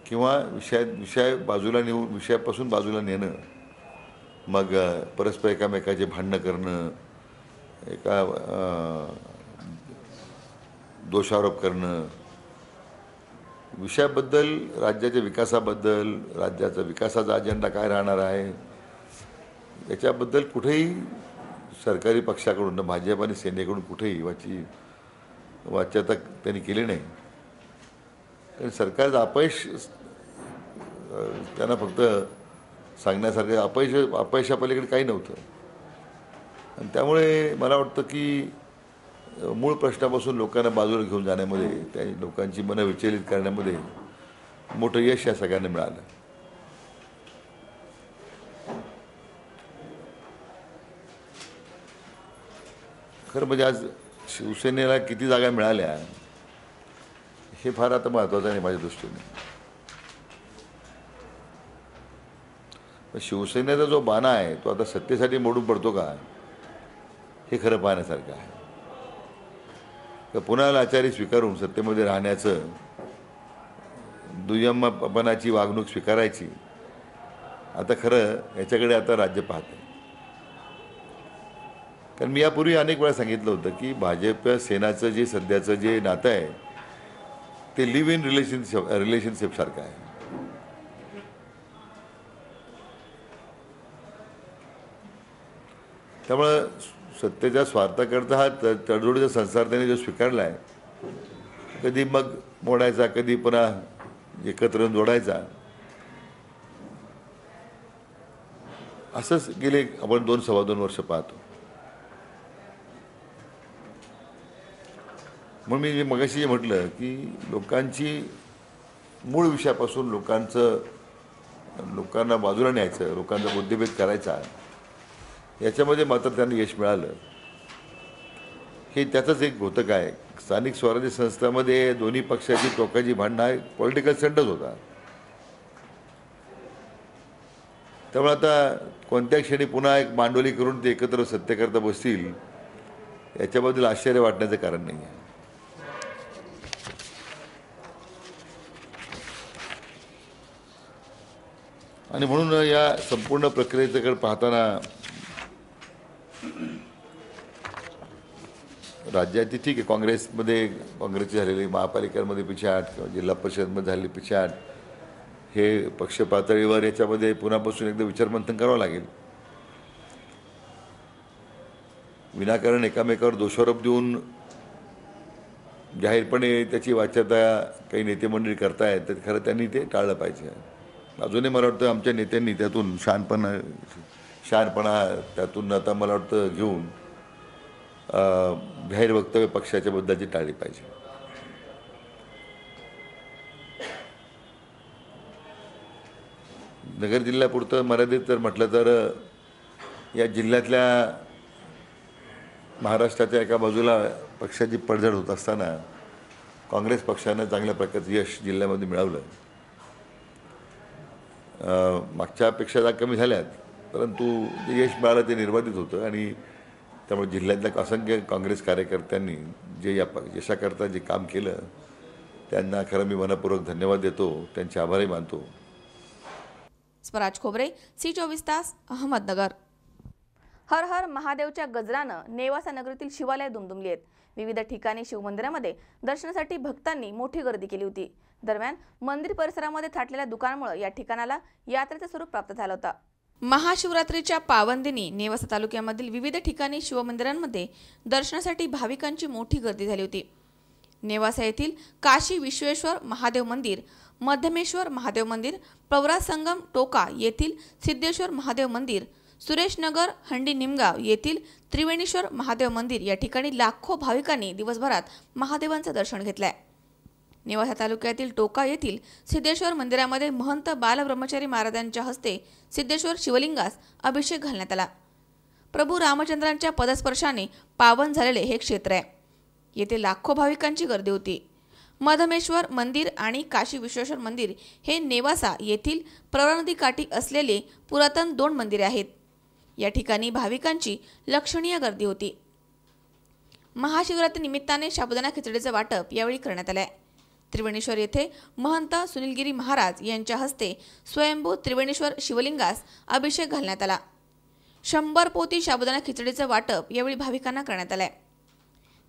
L: किंवा विषयापासून बाजूला नेणं, मग परस्पर एकामेकाचे भांडणं करणं, दोषारोप करणं, विषयाबद्दल, राज्याच्या विकासाबद्दल, राज्याचा विकासाचा अजेंडा काय राहणार आहे याच्याबद्दल कुठेही सरकारी पक्षाकडून, भाजप आणि सेनेकडून कुठेही वाच्यता त्यांनी केली नाही. कारण सरकारचं अपयश त्यांना फक्त सांगण्यासारखं अपयशापलीकडे काही नव्हतं. आणि त्यामुळे मला वाटतं की मूळ प्रश्नापासून लोकांना बाजूला घेऊन जाण्यामध्ये, त्या लोकांची मनं विचलित करण्यामध्ये मोठं यश या सगळ्यांना मिळालं. खरं म्हणजे आज शिवसेनेला किती जागा मिळाल्या हे फार आता महत्त्वाचं नाही माझ्या दृष्टीने. शिवसेनेचा जो बाणा आहे तो आता सत्तेसाठी मोडून पडतो का हे खरं पाहण्यासारखं आहे. पुन्हा लाचारी स्वीकारून सत्तेमध्ये राहण्याचं, दुय्यमपणाची वागणूक स्वीकारायची, आता खरं याच्याकडे आता राज्य पाहतं. कारण मी यापूर्वी अनेक वेळा सांगितलं होतं की भाजप सेनाचं जे सध्याचं जे नातं आहे ते लिव्ह इन रिलेशनशिप सारखं आहे. त्यामुळं सत्तेच्या स्वार्थाकरता हा तडजोडीचा संसार त्याने जो स्वीकारला आहे, कधी मग मोडायचा, कधी पुन्हा एकत्र जोडायचा, असंच गेले आपण 2-2.25 वर्ष पाहतो. म्हणून मी मगाशी जे म्हटलं की लोकांची मूळ विषयापासून लोकांना बाजूला न्यायचं, लोकांचा बुद्धिभेद करायचा, याच्यामध्ये मात्र त्यांना यश मिळालं. हे त्याचंच एक घोतक आहे. स्थानिक स्वराज्य संस्थांमध्ये दोन्ही पक्षाची टोकाची भांडणं हा पॉलिटिकल सेंटर्स होता. त्यामुळे आता कोणत्या क्षणी पुन्हा एक मांडोली करून ते एकत्र सत्तेकरता बसतील याच्याबद्दल आश्चर्य वाटण्याचं कारण नाही आहे. आणि म्हणून या संपूर्ण प्रक्रियेकडे पाहताना राज्यात ठीक आहे, काँग्रेसची झालेली महापालिकांमध्ये पिछाट किंवा जिल्हा परिषदमध्ये झालेली पिछाट हे पक्ष पातळीवर याच्यामध्ये पुन्हापासून एकदा विचारमंथन करावं लागेल. विनाकारण एकामेकावर दोषारोप देऊन जाहीरपणे त्याची वाच्यता काही नेते मंडळी करतायत, तर खरं त्यांनी ते टाळलं पाहिजे. अजूनही मला वाटतं आमच्या नेत्यांनी त्यातून शहाणपणा त्यातून आता मला वाटतं घेऊन जाहीर वक्तव्य पक्षाच्या बद्दलची टाळली पाहिजे. नगर जिल्ह्यापुरतं मर्यादित जर म्हटलं तर या जिल्ह्यातल्या महाराष्ट्राच्या एका बाजूला पक्षाची पडझड होत असताना काँग्रेस पक्षानं चांगल्या प्रकारचं यश जिल्ह्यामध्ये मिळवलं. मागच्या अपेक्षा जरा कमी झाल्यात, परंतु जे यश मिळालं ते निर्बाधित होतं आणि त्यामुळे जिल्ह्यातल्या असंख्य काँग्रेस कार्यकर्त्यांनी जे या यशाकरता जे काम केलं त्यांना खरं मी मनपूर्वक धन्यवाद देतो, त्यांचे आभारही मानतो.
A: स्वराज खोबरे, C24 तास, अहमदनगर. हर हर महादेवच्या गजरानं नेवासा नगरीतील शिवालय दुमदुमली आहेत. विविध ठिकाणी शिवमंदिरामध्ये दर्शनासाठी भक्तांनी मोठी गर्दी केली होती. दरम्यान मंदिर परिसरामध्ये थाटलेल्या दुकानामुळे या ठिकाणाला यात्रेचं स्वरूप प्राप्त झालं होतं. महाशिवरात्रीच्या पावन दिनी नेवासा तालुक्यामधील विविध ठिकाणी शिवमंदिरांमध्ये दर्शनासाठी भाविकांची मोठी गर्दी झाली होती. नेवासा येथील काशी विश्वेश्वर महादेव मंदिर, मध्यमेश्वर महादेव मंदिर, प्रवरा संगम टोका येथील सिद्धेश्वर महादेव मंदिर, सुरेशनगर हंडी निमगाव येथील त्रिवेणीश्वर महादेव मंदिर या ठिकाणी लाखो भाविकांनी दिवसभरात महादेवांचं दर्शन घेतलंय. नेवासा तालुक्यातील टोका येथील सिद्धेश्वर मंदिरामध्ये महंत बालब्रह्मचारी महाराजांच्या हस्ते सिद्धेश्वर शिवलिंगास अभिषेक घालण्यात आला. प्रभू रामचंद्रांच्या पदस्पर्शाने पावन झालेले हे क्षेत्र आहे. येथे लाखो भाविकांची गर्दी होती. मधमेश्वर मंदिर आणि काशी विश्वेश्वर मंदिर हे नेवासा येथील प्रवरा नदी काठी असलेले पुरातन 2 मंदिरे आहेत. या ठिकाणी भाविकांची लक्षणीय गर्दी होती. महाशिवरात्री निमित्ताने साबुदाणा खिचडीचं वाटप यावेळी करण्यात आले. त्रिवेणीश्वर येथे महंत सुनीलगिरी महाराज यांच्या हस्ते स्वयंभू त्रिवेणीश्वर शिवलिंगास अभिषेक घालण्यात आला. 100 पोती साबुदाणा खिचडीचं वाटप यावेळी भाविकांना करण्यात आलंय.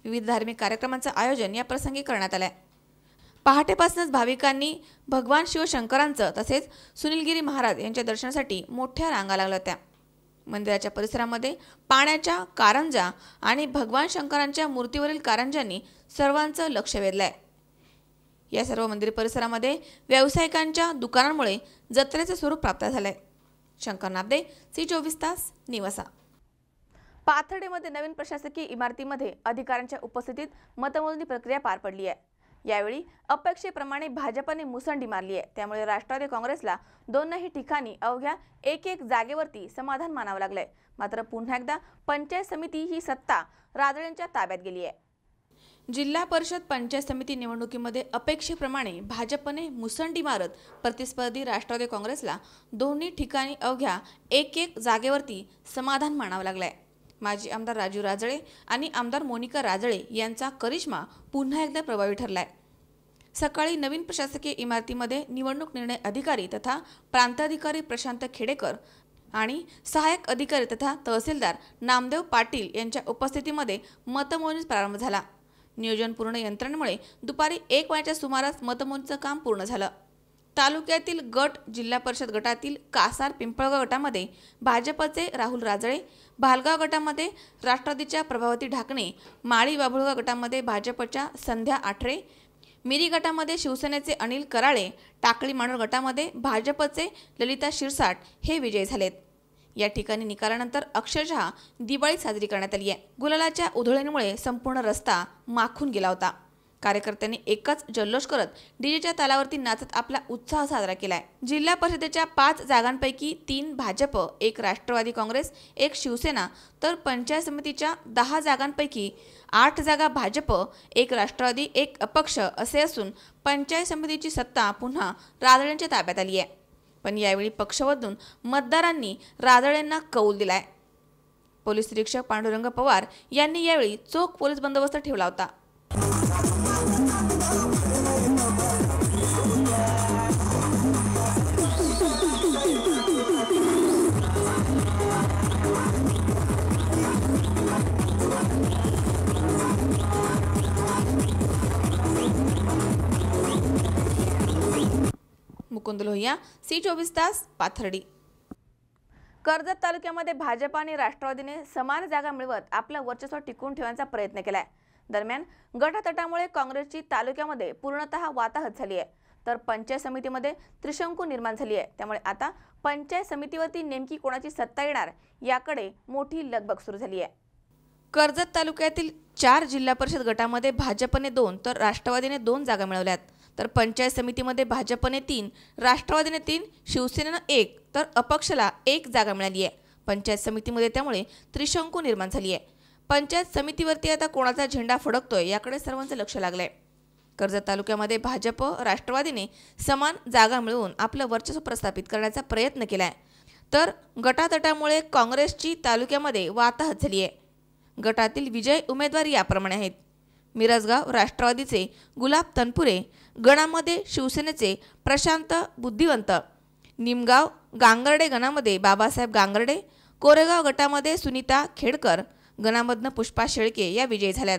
A: विविध धार्मिक कार्यक्रमांचं आयोजन या प्रसंगी करण्यात आलंय. पहाटेपासूनच भाविकांनी भगवान शिवशंकरांचं तसेच सुनीलगिरी महाराज यांच्या दर्शनासाठी मोठ्या रांगा लागल्या होत्या. मंदिराच्या परिसरामध्ये पाण्याच्या कारंजा आणि भगवान शंकरांच्या मूर्तीवरील कारंजांनी सर्वांचं लक्ष वेधलंय. या सर्व मंदिर परिसरामध्ये व्यावसायिकांच्या दुकानांमुळे जत्रेचे स्वरूप प्राप्त झालंय. शंकर नाबदे, C24 तास, नेवासा. पाथर्डीमध्ये नवीन प्रशासकीय इमारतीमध्ये अधिकाऱ्यांच्या उपस्थितीत मतमोजणी प्रक्रिया पार पडली आहे. यावेळी अपेक्षेप्रमाणे भाजपने मुसंडी मारली आहे. त्यामुळे राष्ट्रवादी काँग्रेसला दोनही ठिकाणी अवघ्या एक जागेवरती समाधान मानावं लागलंय. मात्र पुन्हा एकदा पंचायत समिती ही सत्ता राजळेंच्या ताब्यात गेली आहे. जिल्हा परिषद पंचायत समिती निवडणुकीमध्ये अपेक्षेप्रमाणे भाजपने मुसंडी मारत प्रतिस्पर्धी राष्ट्रवादी काँग्रेसला दोन्ही ठिकाणी अवघ्या एक जागेवरती समाधान मानावं लागलंय. माजी आमदार राजू राजळे आणि आमदार मोनिका राजळे यांचा करिश्मा पुन्हा एकदा प्रभावी ठरलाय. सकाळी नवीन प्रशासकीय इमारतीमध्ये निवडणूक निर्णय अधिकारी तथा प्रांताधिकारी प्रशांत खेडेकर आणि सहाय्यक अधिकारी तथा तहसीलदार नामदेव पाटील यांच्या उपस्थितीमध्ये मतमोजणी प्रारंभ झाला. नियोजनपूर्ण यंत्रणेमुळे दुपारी 1 वाजेच्या सुमारास मतमोजणीचं काम पूर्ण झालं. तालुक्यातील गट जिल्हा परिषद गटातील कासार पिंपळगाव गटामध्ये भाजपचे राहुल राजळे, भालगाव गटामध्ये राष्ट्रवादीच्या प्रभावती ढाकणे, माळी बाभुळगाव गटामध्ये भाजपच्या संध्या आठरे, मिरी गटामध्ये शिवसेनेचे अनिल कराळे, टाकळी माणूर गटामध्ये भाजपचे ललिता शिरसाट हे विजयी झालेत. या ठिकाणी निकालानंतर अक्षरशः दिवाळी साजरी करण्यात आली आहे. गुलालाच्या उधळणीमुळे संपूर्ण रस्ता माखून गेला होता. कार्यकर्त्यांनी एकच जल्लोष करत डीजेच्या तालावरती नाचत आपला उत्साह साजरा केलाय. जिल्हा परिषदेच्या 5 जागांपैकी 3 भाजप, 1 राष्ट्रवादी काँग्रेस, 1 शिवसेना तर पंचायत समितीच्या 10 जागांपैकी 8 जागा भाजप, 1 राष्ट्रवादी, 1 अपक्ष असे असून पंचायत समितीची सत्ता पुन्हा राजळेंच्या ताब्यात आली आहे. पण यावेळी पक्ष बदलून मतदारांनी राजळेंना कौल दिलाय. पोलीस निरीक्षक पांडुरंग पवार यांनी यावेळी चोख पोलीस बंदोबस्त ठेवला होता. मुकुंद लोहिया, C24 तास, पाथर्डी. कर्जत तालुक्यामध्ये भाजप आणि राष्ट्रवादीने समान जागा मिळवत आपलं वर्चस्व टिकवून ठेवण्याचा प्रयत्न केलाय. दरम्यान गटतटामुळे काँग्रेसची तालुक्यामध्ये पूर्णतः वाताहत झाली आहे, तर पंचायत समितीमध्ये त्रिशंकू निर्माण झाली आहे. त्यामुळे आता पंचायत समितीवरती नेमकी कोणाची सत्ता येणार याकडे मोठी लगबग सुरू झाली आहे. कर्जत तालुक्यातील 4 जिल्हा परिषद गटामध्ये भाजपने 2 तर राष्ट्रवादीने 2 जागा मिळवल्यात. तर पंचायत समितीमध्ये भाजपने 3, राष्ट्रवादीने 3, शिवसेनेनं 1 तर अपक्षला 1 जागा मिळाली आहे. पंचायत समितीमध्ये त्यामुळे त्रिशंकू निर्माण झाली आहे. पंचायत समितीवरती आता कोणाचा झेंडा फडकतोय याकडे सर्वांचं लक्ष लागलंय. कर्जत तालुक्यामध्ये भाजप राष्ट्रवादीने समान जागा मिळवून आपलं वर्चस्व प्रस्थापित करण्याचा प्रयत्न केलाय, तर गटातटामुळे काँग्रेसची तालुक्यामध्ये वाताहत झाली आहे. गटातील विजय उमेदवार याप्रमाणे आहेत. मिरजगाव राष्ट्रवादीचे गुलाब तनपुरे, गणामध्ये शिवसेनेचे प्रशांत बुद्धिवंत, निमगाव गांगर्डे गणामध्ये बाबासाहेब गांगर्डे, कोरेगाव गटामध्ये सुनीता खेडकर, गणामधनं पुष्पा शेळके या विजयी झाल्यात.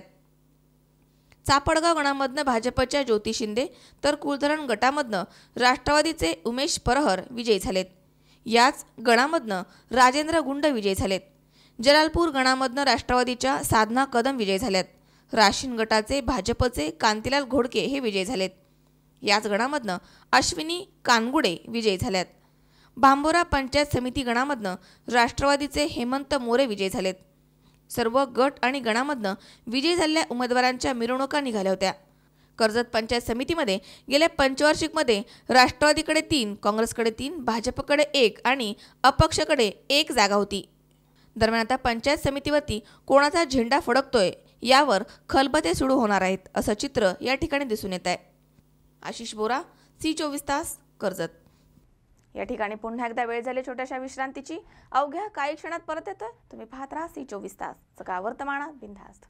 A: चापडगाव गणामधनं भाजपच्या ज्योती शिंदे तर कुलधरण गटामधनं राष्ट्रवादीचे उमेश परहर विजयी झालेत. याच गणामधनं राजेंद्र गुंड विजयी झालेत. जलालपूर गणामधनं राष्ट्रवादीच्या साधना कदम विजयी झाल्यात. राशीन गटाचे भाजपचे कांतीलाल घोडके हे विजयी झालेत. याच गणामधनं अश्विनी कानगुडे विजयी झाल्यात. भांबोरा पंचायत समिती गणामधनं राष्ट्रवादीचे हेमंत मोरे विजयी झालेत. सर्व गट आणि गणामधनं विजयी झालेल्या उमेदवारांच्या मिरवणुका निघाल्या होत्या. कर्जत पंचायत समितीमध्ये गेल्या पंचवार्षिकमध्ये राष्ट्रवादीकडे 3, काँग्रेसकडे 3, भाजपकडे 1 आणि अपक्षकडे 1 जागा होती. दरम्यान आता पंचायत समितीवरती कोणाचा झेंडा फडकतोय यावर खलबते सुरू होणार आहेत, असं चित्र या ठिकाणी दिसून येत आहे. आशिष बोरा, C24 तास, कर्जत. या ठिकाणी पुन्हा एकदा वेळ झाली छोट्याशा विश्रांतीची. अवघ्या काही क्षणात परत येतोय. तुम्ही पाहत राहा C24 तास, सकाळ वर्तमानात बिनधास्त.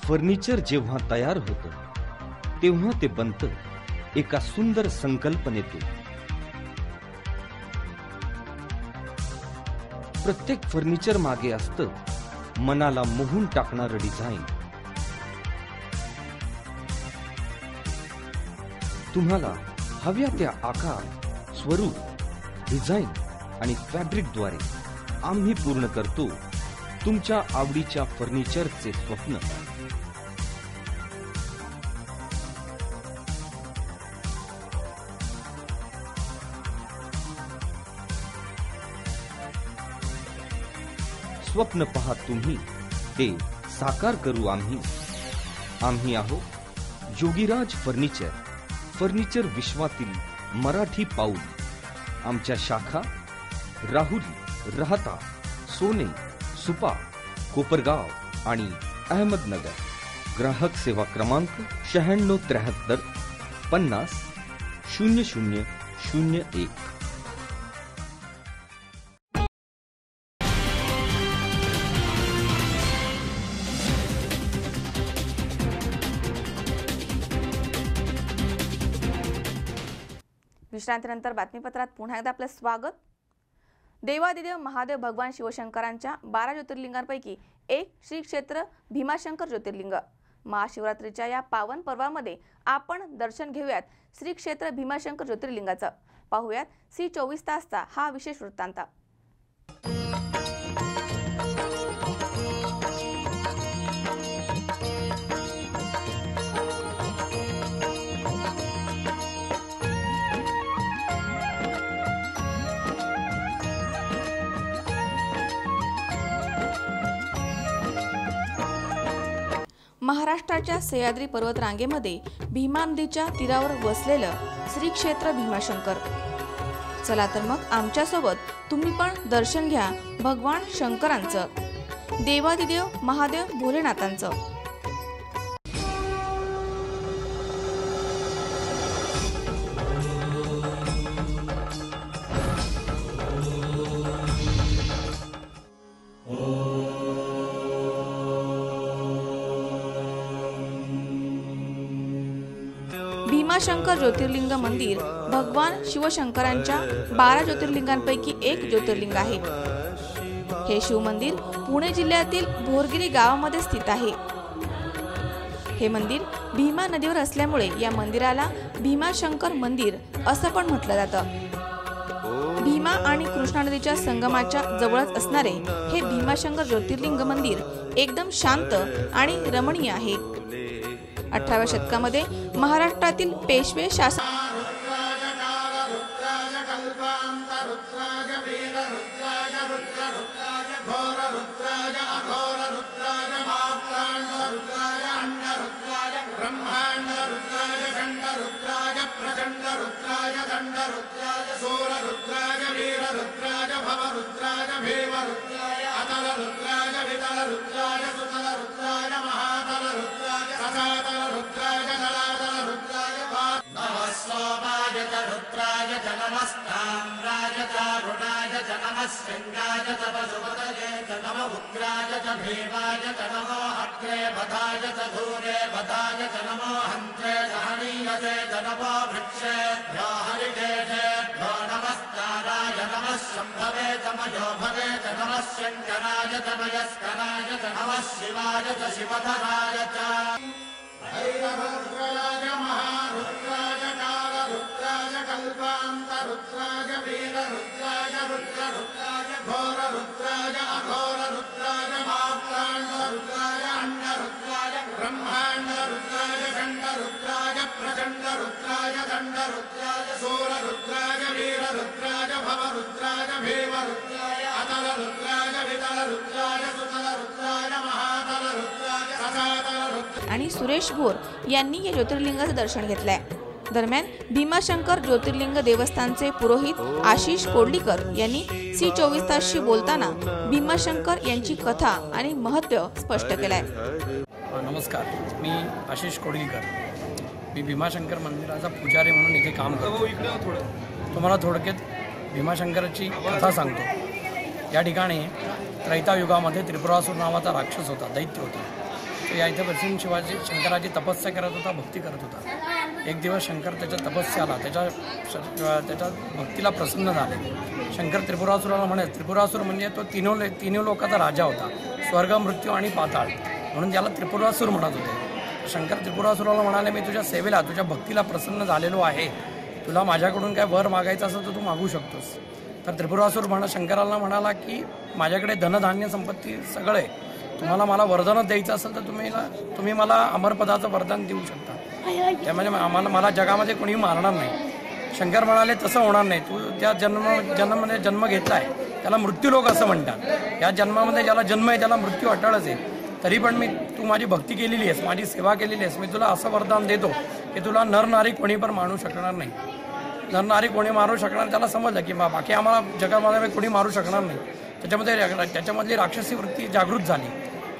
B: फर्निचर जेव्हा तयार होतं तेव्हा ते बनतं एका सुंदर संकल्पनेतून. प्रत्येक फर्निचर मागे असतं मनाला मोहून टाकणारं डिझाईन. तुम्हाला हव्या त्या आकार, स्वरूप, डिझाईन आणि फॅब्रिकद्वारे आम्ही पूर्ण करतो तुमच्या आवडीच्या फर्निचरचे स्वप्न. स्वप्न पहा तुम्ही, ते साकार करू आम्ही. आम्ही आहोत योगीराज फर्निचर, फर्निचर विश्वातील मराठी पाऊल. आमच्या शाखा राहुरी, राहता, सोने, सुपा, कोपरगाव आणि अहमदनगर. ग्राहक सेवा क्रमांक 9673 50 0001.
A: विश्रांतीनंतर बातमीपत्रात पुन्हा एकदा आपलं स्वागत. देवादिदेव महादेव भगवान शिवशंकरांच्या 12 ज्योतिर्लिंगांपैकी एक श्री क्षेत्र भीमाशंकर ज्योतिर्लिंग. महाशिवरात्रीच्या या पावन पर्वामध्ये आपण दर्शन घेऊयात श्री क्षेत्र भीमाशंकर ज्योतिर्लिंगाचं. पाहूयात C24 तासचा हा विशेष वृत्तांत. महाराष्ट्राच्या सह्याद्री पर्वतरांगेमध्ये भीमा नदीच्या तीरावर वसलेलं श्री क्षेत्र भीमाशंकर. चला तर मग आमच्यासोबत तुम्ही पण दर्शन घ्या भगवान शंकरांचं, देवादिदेव महादेव भोलेनाथांचं. भीमाशंकर ज्योतिर्लिंग मंदिर भगवान शिवशंकरांच्या 12 ज्योतिर्लिंगांपैकी एक ज्योतिर्लिंग आहे. हे शिव मंदिर पुणे जिल्ह्यातील भोरगिरी गावामध्ये स्थित आहे. हे मंदिर भीमा नदीवर असल्यामुळे या मंदिराला भीमाशंकर मंदिर असं पण म्हटलं जातं. भीमा आणि कृष्णा नदीच्या संगमाच्या जवळच असणारे हे भीमाशंकर ज्योतिर्लिंग मंदिर एकदम शांत आणि रमणीय आहे. 18व्या शतकामध्ये महाराष्ट्रातील पेशवे शासन
E: चारुणाय च नमः शृङ्गाय च पशुपतये च नमः उग्राय च भीमाय च नमो अग्रे बधाय च धूरे बधाय च नमो हन्त्रे च हनीयसे च नमो वृक्षेभ्यो हरिकेशेभ्यो नमस्काराय नमः शम्भवे च मयोभवे च नमः शङ्कराय च मयस्कराय च नमः शिवाय च शिवधराय च भैरवरुद्राय महारुद्राय कालरुद्राय कल्पान्तरुद्राय वीररुद्राय रुद्ररुद्राय घोररुद्राय अघोररुद्राय मार्ताण्डरुद्राय अण्डरुद्राय ब्रह्माण्डरुद्राय खण्डरुद्राय प्रचण्डरुद्राय दण्डरुद्राय सूररुद्राय वीररुद्राय भवरुद्राय भीमरुद्राय अतलरुद्राय वितलरुद्राय सुतलरुद्राय महातलरुद्राय सदातलरुद्राय
A: आणि सुरेश भोर यांनी या ज्योतिर्लिंगाचं दर्शन घेतलंय। दरम्यान भीमाशंकर ज्योतिर्लिंग देवस्थानचे पुरोहित आशिष कोडलीकर यांनी C24 तासशी बोलताना भीमाशंकर यांची कथा आणि महत्त्व स्पष्ट केलंय।
M: नमस्कार, मी आशिष कोडलीकर। मी भीमाशंकर मंदिराचा पुजारी म्हणून इथे काम करतो। तुम्हाला थोडक्यात भीमाशंकराची कथा सांगतो। या ठिकाणी त्रैतायुगामध्ये त्रिपुरासूर नावाचा राक्षस होता, दैत्य होता। तो या इथे बसून शंकराची तपस्या करत होता, भक्ती करत होता। एक दिवस शंकर त्याच्या तपस्याला त्याच्या भक्तीला प्रसन्न झाले। शंकर त्रिपुरासुराला म्हणे, त्रिपुरासूर म्हणजे तो तिन्ही लोकांचा राजा होता, स्वर्ग, मृत्यू आणि पाताळ, म्हणून त्याला त्रिपुरासूर म्हणत होते। शंकर त्रिपुरासुराला म्हणाले, मी तुझ्या सेवेला, तुझ्या भक्तीला प्रसन्न झालेलो आहे, तुला माझ्याकडून काय वर मागायचं असेल तर तू मागू शकतोस। तर त्रिपुरासूर शंकराला म्हणाला की माझ्याकडे धनधान्य संपत्ती सगळे, तुम्हाला मला वरदान द्यायचं असेल तर तुम्ही मला अमरपदाचं वरदान देऊ शकता, त्यामुळे मला जगामध्ये कोणी मारणार नाही। शंकर म्हणाले, तसं होणार नाही, तू त्या जन्म घेतला आहे त्याला मृत्यूलोक असं म्हणतात। या जन्मामध्ये ज्याला जन्म आहे त्याला मृत्यू अटळच आहे, तरी पण तू माझी भक्ती केलेली आहेस, माझी सेवा केलेली आहेस, मी तुला असं वरदान देतो की तुला नरनारी कोणी पण मारू शकणार नाही। नरनारी कोणी मारू शकणार, त्याला समजलं की बाकी आम्हाला जगामध्ये कोणी मारू शकणार नाही। त्याच्यामधली राक्षसी वृत्ती जागृत झाली।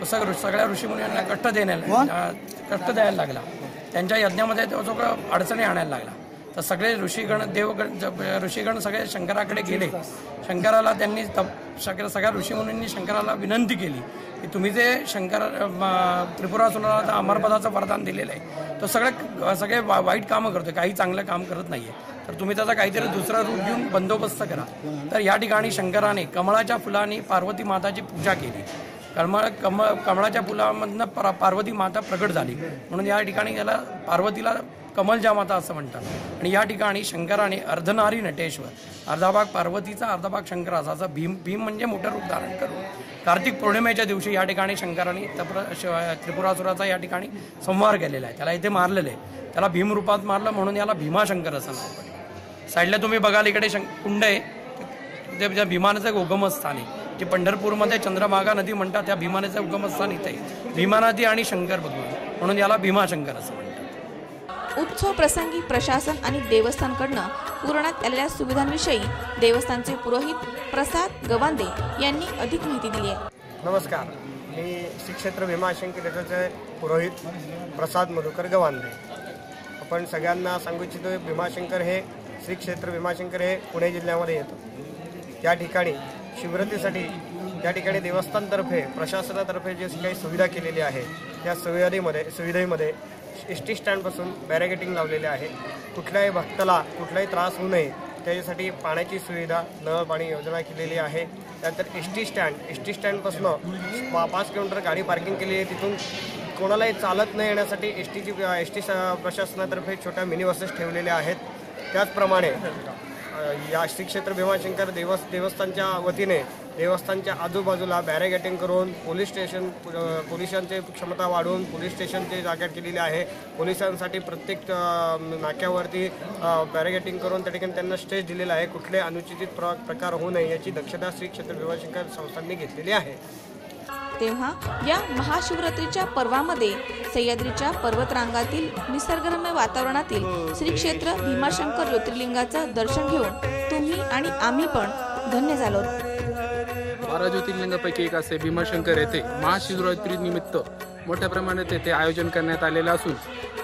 M: तसं सगळ्या ऋषीमुनींना कष्ट द्यायला लागला, त्यांच्या यज्ञामध्ये तो सगळं अडचणी आणायला लागला। तर सगळे ऋषीगण सगळे शंकराकडे गेले। शंकराला त्यांनी सगळ्या ऋषीमुनींनी शंकराला विनंती केली की तुम्ही जे त्रिपुरासुराला अमरपदाचं वरदान दिलेलं आहे, तो सगळे वाईट कामं करतोय, काही चांगलं काम करत नाहीये, तर तुम्ही त्याचा काहीतरी दुसरं रूप घेऊन बंदोबस्त करा। तर या ठिकाणी शंकराने कमळाच्या फुलांनी पार्वती माताची पूजा केली। कमळाच्या फुलामधनं पार्वती माता प्रकट झाली, म्हणून या ठिकाणी याला पार्वतीला कमलजा माता असं म्हणतात। आणि या ठिकाणी शंकराने अर्धनारी नटेश्वर, अर्धा भाग पार्वतीचा अर्धा भाग शंकराचा, असं भीम म्हणजे मोठं रूप धारण करून कार्तिक पौर्णिमेच्या दिवशी या ठिकाणी शंकराने त्रिपुरासुराचा या ठिकाणी संहार केलेला आहे, त्याला इथे मारलेलं आहे, त्याला भीम रूपात मारलं, म्हणून याला भीमाशंकर असं नाव पडलं। साईडला तुम्ही बघाल इकडे कुंड आहे, ते भीमानाचं उगमस्थान आहे, जे पंढरपूरमध्ये चंद्रभागा नदी म्हणतात, त्या भीमानाचं उगमस्थान इथे आहे। भीमा नदी आणि शंकर भगवान, म्हणून याला भीमाशंकर असं म्हणतात।
A: उत्सव प्रसंगी प्रशासन आणि देवस्थानकडनं पुरवण्यात आलेल्या सुविधांविषयी देवस्थानचे पुरोहित प्रसाद गवांदे यांनी अधिक माहिती दिली आहे।
N: नमस्कार, मी श्री क्षेत्र भीमाशंकर याचे पुरोहित प्रसाद मधुकर गवांदे। आपण सगळ्यांना सांगू इच्छितो, भीमाशंकर हे श्री क्षेत्र भीमाशंकर हे पुणे जिल्ह्यामध्ये येतं। त्या ठिकाणी शिवरात्रीसाठी त्या ठिकाणी देवस्थानतर्फे प्रशासनातर्फे जे काही सुविधा केलेली आहे, त्या सुविधेमध्ये ST स्टँडपासून बॅरिकेटिंग लावलेले आहे। कुठल्याही भक्ताला कुठलाही त्रास होऊ नये त्याच्यासाठी पाण्याची सुविधा, नळ पाणी योजना केलेली आहे। त्यानंतर ST स्टँडपासून 5 किलोमीटर गाडी पार्किंग केली आहे, तिथून कोणालाही चालत न येण्यासाठी ST प्रशासनातर्फे छोट्या मिनी बसेस ठेवलेल्या आहेत। त्याचप्रमाणे या श्री क्षेत्र भीमाशंकर देवस्थानच्या वतीने देवस्थानच्या आजूबाजूला बॅरिकेटिंग करून पोलिसांची क्षमता वाढवून पोलीस स्टेशनची जागा केलेली आहे। पोलिसांसाठी प्रत्येक नाक्यावरती बॅरिकेटिंग करून त्या ठिकाणी त्यांना स्टेज दिलेला आहे। कुठले अनुचित प्रकार होऊ नये याची दक्षता श्री क्षेत्र भीमाशंकर संस्थांनी घेतलेली आहे।
A: तेव्हा या महाशिवरात्रीच्या पर्वामध्ये सह्याद्रीच्या पर्वतरांगातील निसर्गरम्य वातावरणातील श्री क्षेत्र भीमाशंकर ज्योतिर्लिंगाचं दर्शन घेऊन तुम्ही आणि आम्ही पण धन्य झालो।
O: 12 ज्योतिर्लिंगापैकी एक असे भीमाशंकर येथे महाशिवरात्री निमित्त मोठ्या प्रमाणात येथे आयोजन करण्यात आलेले असून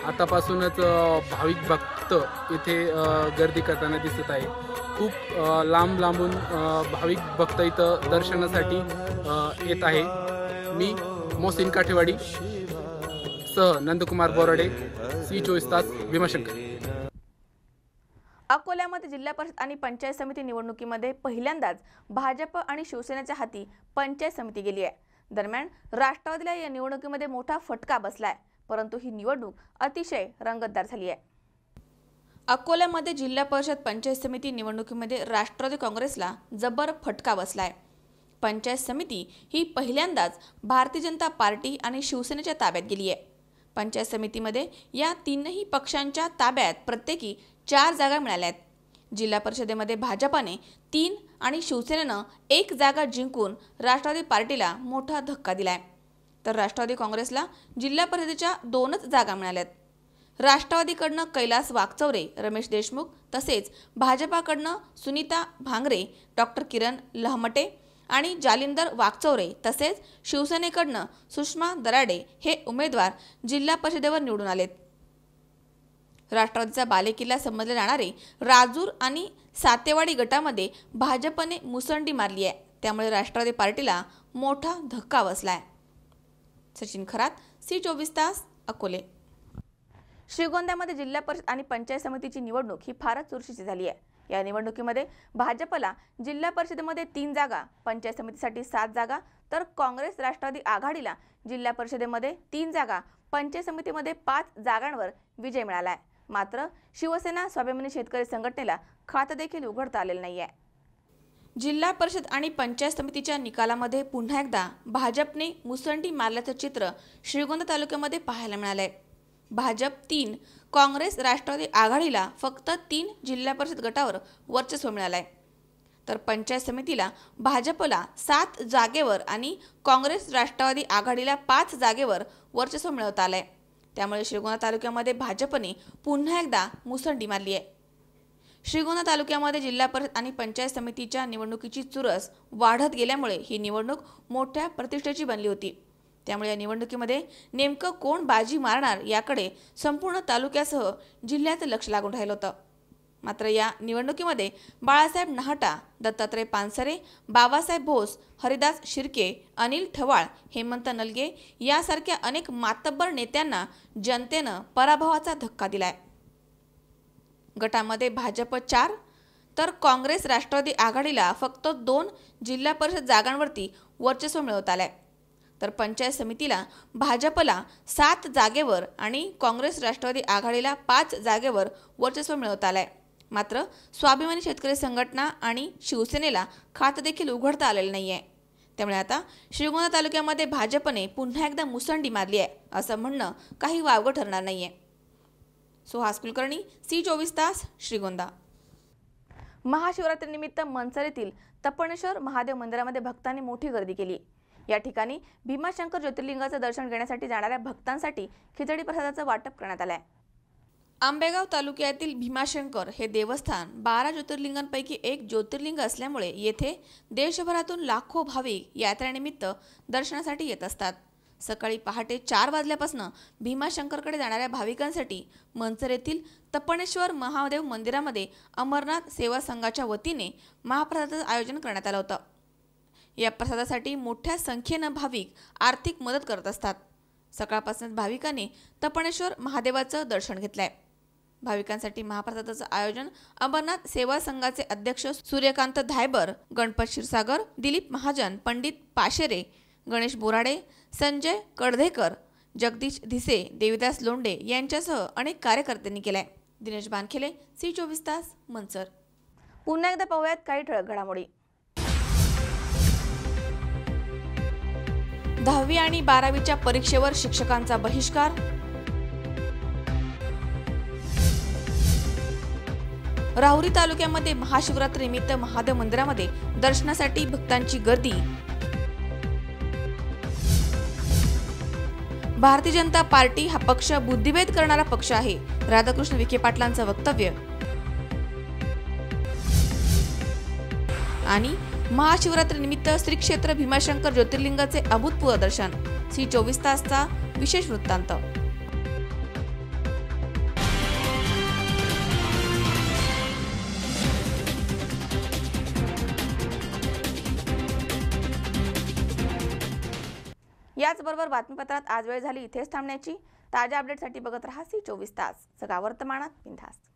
O: आतापासूनच भाविक भक्त भक्त इथे गर्दी करताना दिसत आहे. खूप लांब लांबून भाविक भक्त इथं दर्शनासाठी येत आहे. मी मोहसिन काठेवाडी सह नंदकुमार बोराडे, C24 तास, भीमाशंकर.
A: अकोल्यामध्ये जिल्हा परिषद आणि पंचायत समिती निवडणुकीमध्ये पहिल्यांदाच भाजप आणि शिवसेनेच्या हाती पंचायत समिती गेली आहे. दरम्यान राष्ट्रवादीला या निवडणुकीमध्ये मोठा फटका बसलाय, परंतु ही निवडणूक अतिशय रंगतदार झाली आहे. अकोल्यामध्ये जिल्हा परिषद पंचायत समिती निवडणुकीमध्ये राष्ट्रवादी काँग्रेसला जबर फटका बसलाय. पंचायत समिती ही पहिल्यांदाच भारतीय जनता पार्टी आणि शिवसेनेच्या ताब्यात गेली आहे. पंचायत समितीमध्ये या तीनही पक्षांच्या ताब्यात प्रत्येकी 4 जागा मिळाल्या आहेत. जिल्हा परिषदेमध्ये भाजपाने 3 आणि शिवसेनेनं 1 जागा जिंकून राष्ट्रवादी पार्टीला मोठा धक्का दिलाय. तर राष्ट्रवादी काँग्रेसला जिल्हा परिषदेच्या 2च जागा मिळाल्यात. राष्ट्रवादीकडनं कैलास वाकचौरे, रमेश देशमुख तसेच भाजपाकडनं सुनीता भांगरे, डॉक्टर किरण लहमटे आणि जालिंदर वाकचौरे तसेच शिवसेनेकडनं सुषमा दराडे हे उमेदवार जिल्हा परिषदेवर निवडून आलेत. राष्ट्रवादीचा बालेकिल्ला समजले जाणारे राजूर आणि सातेवाडी गटामध्ये भाजपने मुसंडी मारली आहे. त्यामुळे राष्ट्रवादी पार्टीला मोठा धक्का बसलाय. सचिन खरात, C24 तास, अकोले. श्रीगोंद्यामध्ये जिल्हा परिषद आणि पंचायत समितीची निवडणूक ही फारच चुरशीची झाली आहे. या निवडणुकीमध्ये भाजपला जिल्हा परिषदेमध्ये 3 जागा, पंचायत समितीसाठी 7 जागा, तर काँग्रेस राष्ट्रवादी आघाडीला जिल्हा परिषदेमध्ये 3 जागा, पंचायत समितीमध्ये 5 जागांवर विजय मिळाला आहे. मात्र शिवसेना स्वाभिमानी शेतकरी संघटनेला खातं देखील उघडता आलेलं नाहीये. जिल्हा परिषद आणि पंचायत समितीच्या निकालामध्ये पुन्हा एकदा भाजपने मुसंडी मारल्याचं चित्र श्रीगोंदा तालुक्यामध्ये पाहायला मिळालंय. भाजप 3, काँग्रेस राष्ट्रवादी आघाडीला फक्त 3 जिल्हा परिषद गटावर वर्चस्व मिळालंय. तर पंचायत समितीला भाजपला 7 जागेवर आणि काँग्रेस राष्ट्रवादी आघाडीला 5 जागेवर वर्चस्व मिळवता आलंय. त्यामुळे श्रीगोंदा तालुक्यामध्ये भाजपने पुन्हा एकदा मुसंडी मारली आहे. श्रीगोंदा तालुक्यामध्ये जिल्हा परिषद आणि पंचायत समितीच्या निवडणुकीची चुरस वाढत गेल्यामुळे ही निवडणूक मोठ्या प्रतिष्ठेची बनली होती. त्यामुळे या निवडणुकीमध्ये नेमकं कोण बाजी मारणार याकडे संपूर्ण तालुक्यासह जिल्ह्यात लक्ष लागून राहिलं होतं. मात्र या निवडणुकीमध्ये बाळासाहेब नहाटा, दत्तात्रय पानसरे, बाबासाहेब भोस, हरिदास शिर्के, अनिल ठवाळ, हेमंत नलगे यासारख्या अनेक मातब्बर नेत्यांना जनतेनं पराभवाचा धक्का दिलाय. गटामध्ये भाजप 4 तर काँग्रेस राष्ट्रवादी आघाडीला फक्त 2 जिल्हा परिषद जागांवरती वर्चस्व मिळवता आलंय. तर पंचायत समितीला भाजपला 7 जागेवर आणि काँग्रेस राष्ट्रवादी आघाडीला 5 जागेवर वर्चस्व मिळवता आलंय. मात्र स्वाभिमानी शेतकरी संघटना आणि शिवसेनेला खातं देखील उघडता आलेलं नाहीये. त्यामुळे आता श्रीगोंदा तालुक्यामध्ये भाजपने पुन्हा एकदा मुसंडी मारली आहे असं म्हणणं काही वावगं ठरणार नाहीये. सुहास कुलकर्णी, C24 तास, श्रीगोंदा. महाशिवरात्रीनिमित्त मनसर येथील तपणेश्वर महादेव मंदिरामध्ये भक्तांनी मोठी गर्दी केली. या ठिकाणी भीमाशंकर ज्योतिर्लिंगाचं दर्शन घेण्यासाठी जाणाऱ्या भक्तांसाठी खिचडी प्रसादाचं वाटप करण्यात आलंय. आंबेगाव तालुक्यातील भीमाशंकर हे देवस्थान 12 ज्योतिर्लिंगांपैकी एक ज्योतिर्लिंग असल्यामुळे येथे देशभरातून लाखो भाविक यात्रेनिमित्त दर्शनासाठी येत असतात. सकाळी पहाटे 4 वाजल्यापासून भीमाशंकरकडे जाणाऱ्या भाविकांसाठी मनसर येथील तपणेश्वर महादेव मंदिरामध्ये अमरनाथ सेवा संघाच्या वतीने महाप्रसादाचं आयोजन करण्यात आलं होतं. या प्रसादासाठी मोठ्या संख्येनं भाविक आर्थिक मदत करत असतात. सकाळपासूनच भाविकांनी तपणेश्वर महादेवाचं दर्शन घेतलंय. भाविकांसाठी महाप्रसादाचं आयोजन अमरनाथ सेवा संघाचे अध्यक्ष सूर्यकांत धायबर, गणपत क्षीरसागर, दिलीप महाजन, पंडित पाशेरे, गणेश बोराडे, संजय कडधेकर, जगदीश धिसे, देविदास लोंडे यांच्यासह अनेक कार्यकर्त्यांनी केलाय. दिनेश बानखेले, C24 तास, मनसर. पुन्हा एकदा पाहूयात काही ठळक घडामोडी. 10वी आणि 12वीच्या परीक्षेवर शिक्षकांचा बहिष्कार. राहुरी तालुक्यामध्ये महाशिवरात्रीनिमित्त महादेव मंदिरामध्ये दर्शनासाठी भक्तांची गर्दी. भारतीय जनता पार्टी हा पक्ष बुद्धिभेद करणारा पक्ष आहे, राधाकृष्ण विखे पाटलांचं वक्तव्य. आणि महाशिवरात्रीनिमित्त श्री क्षेत्र भीमाशंकर ज्योतिर्लिंगाचे अभूतपूर्व दर्शन. C24 तासचा विशेष वृत्तांत. याचबरोबर बातमीपत्रात आज वेळ झाली इथेच थांबण्याची. ताज्या अपडेटसाठी बघत रहा C24 तास. सगळा वर्तमानात बिनधास्त.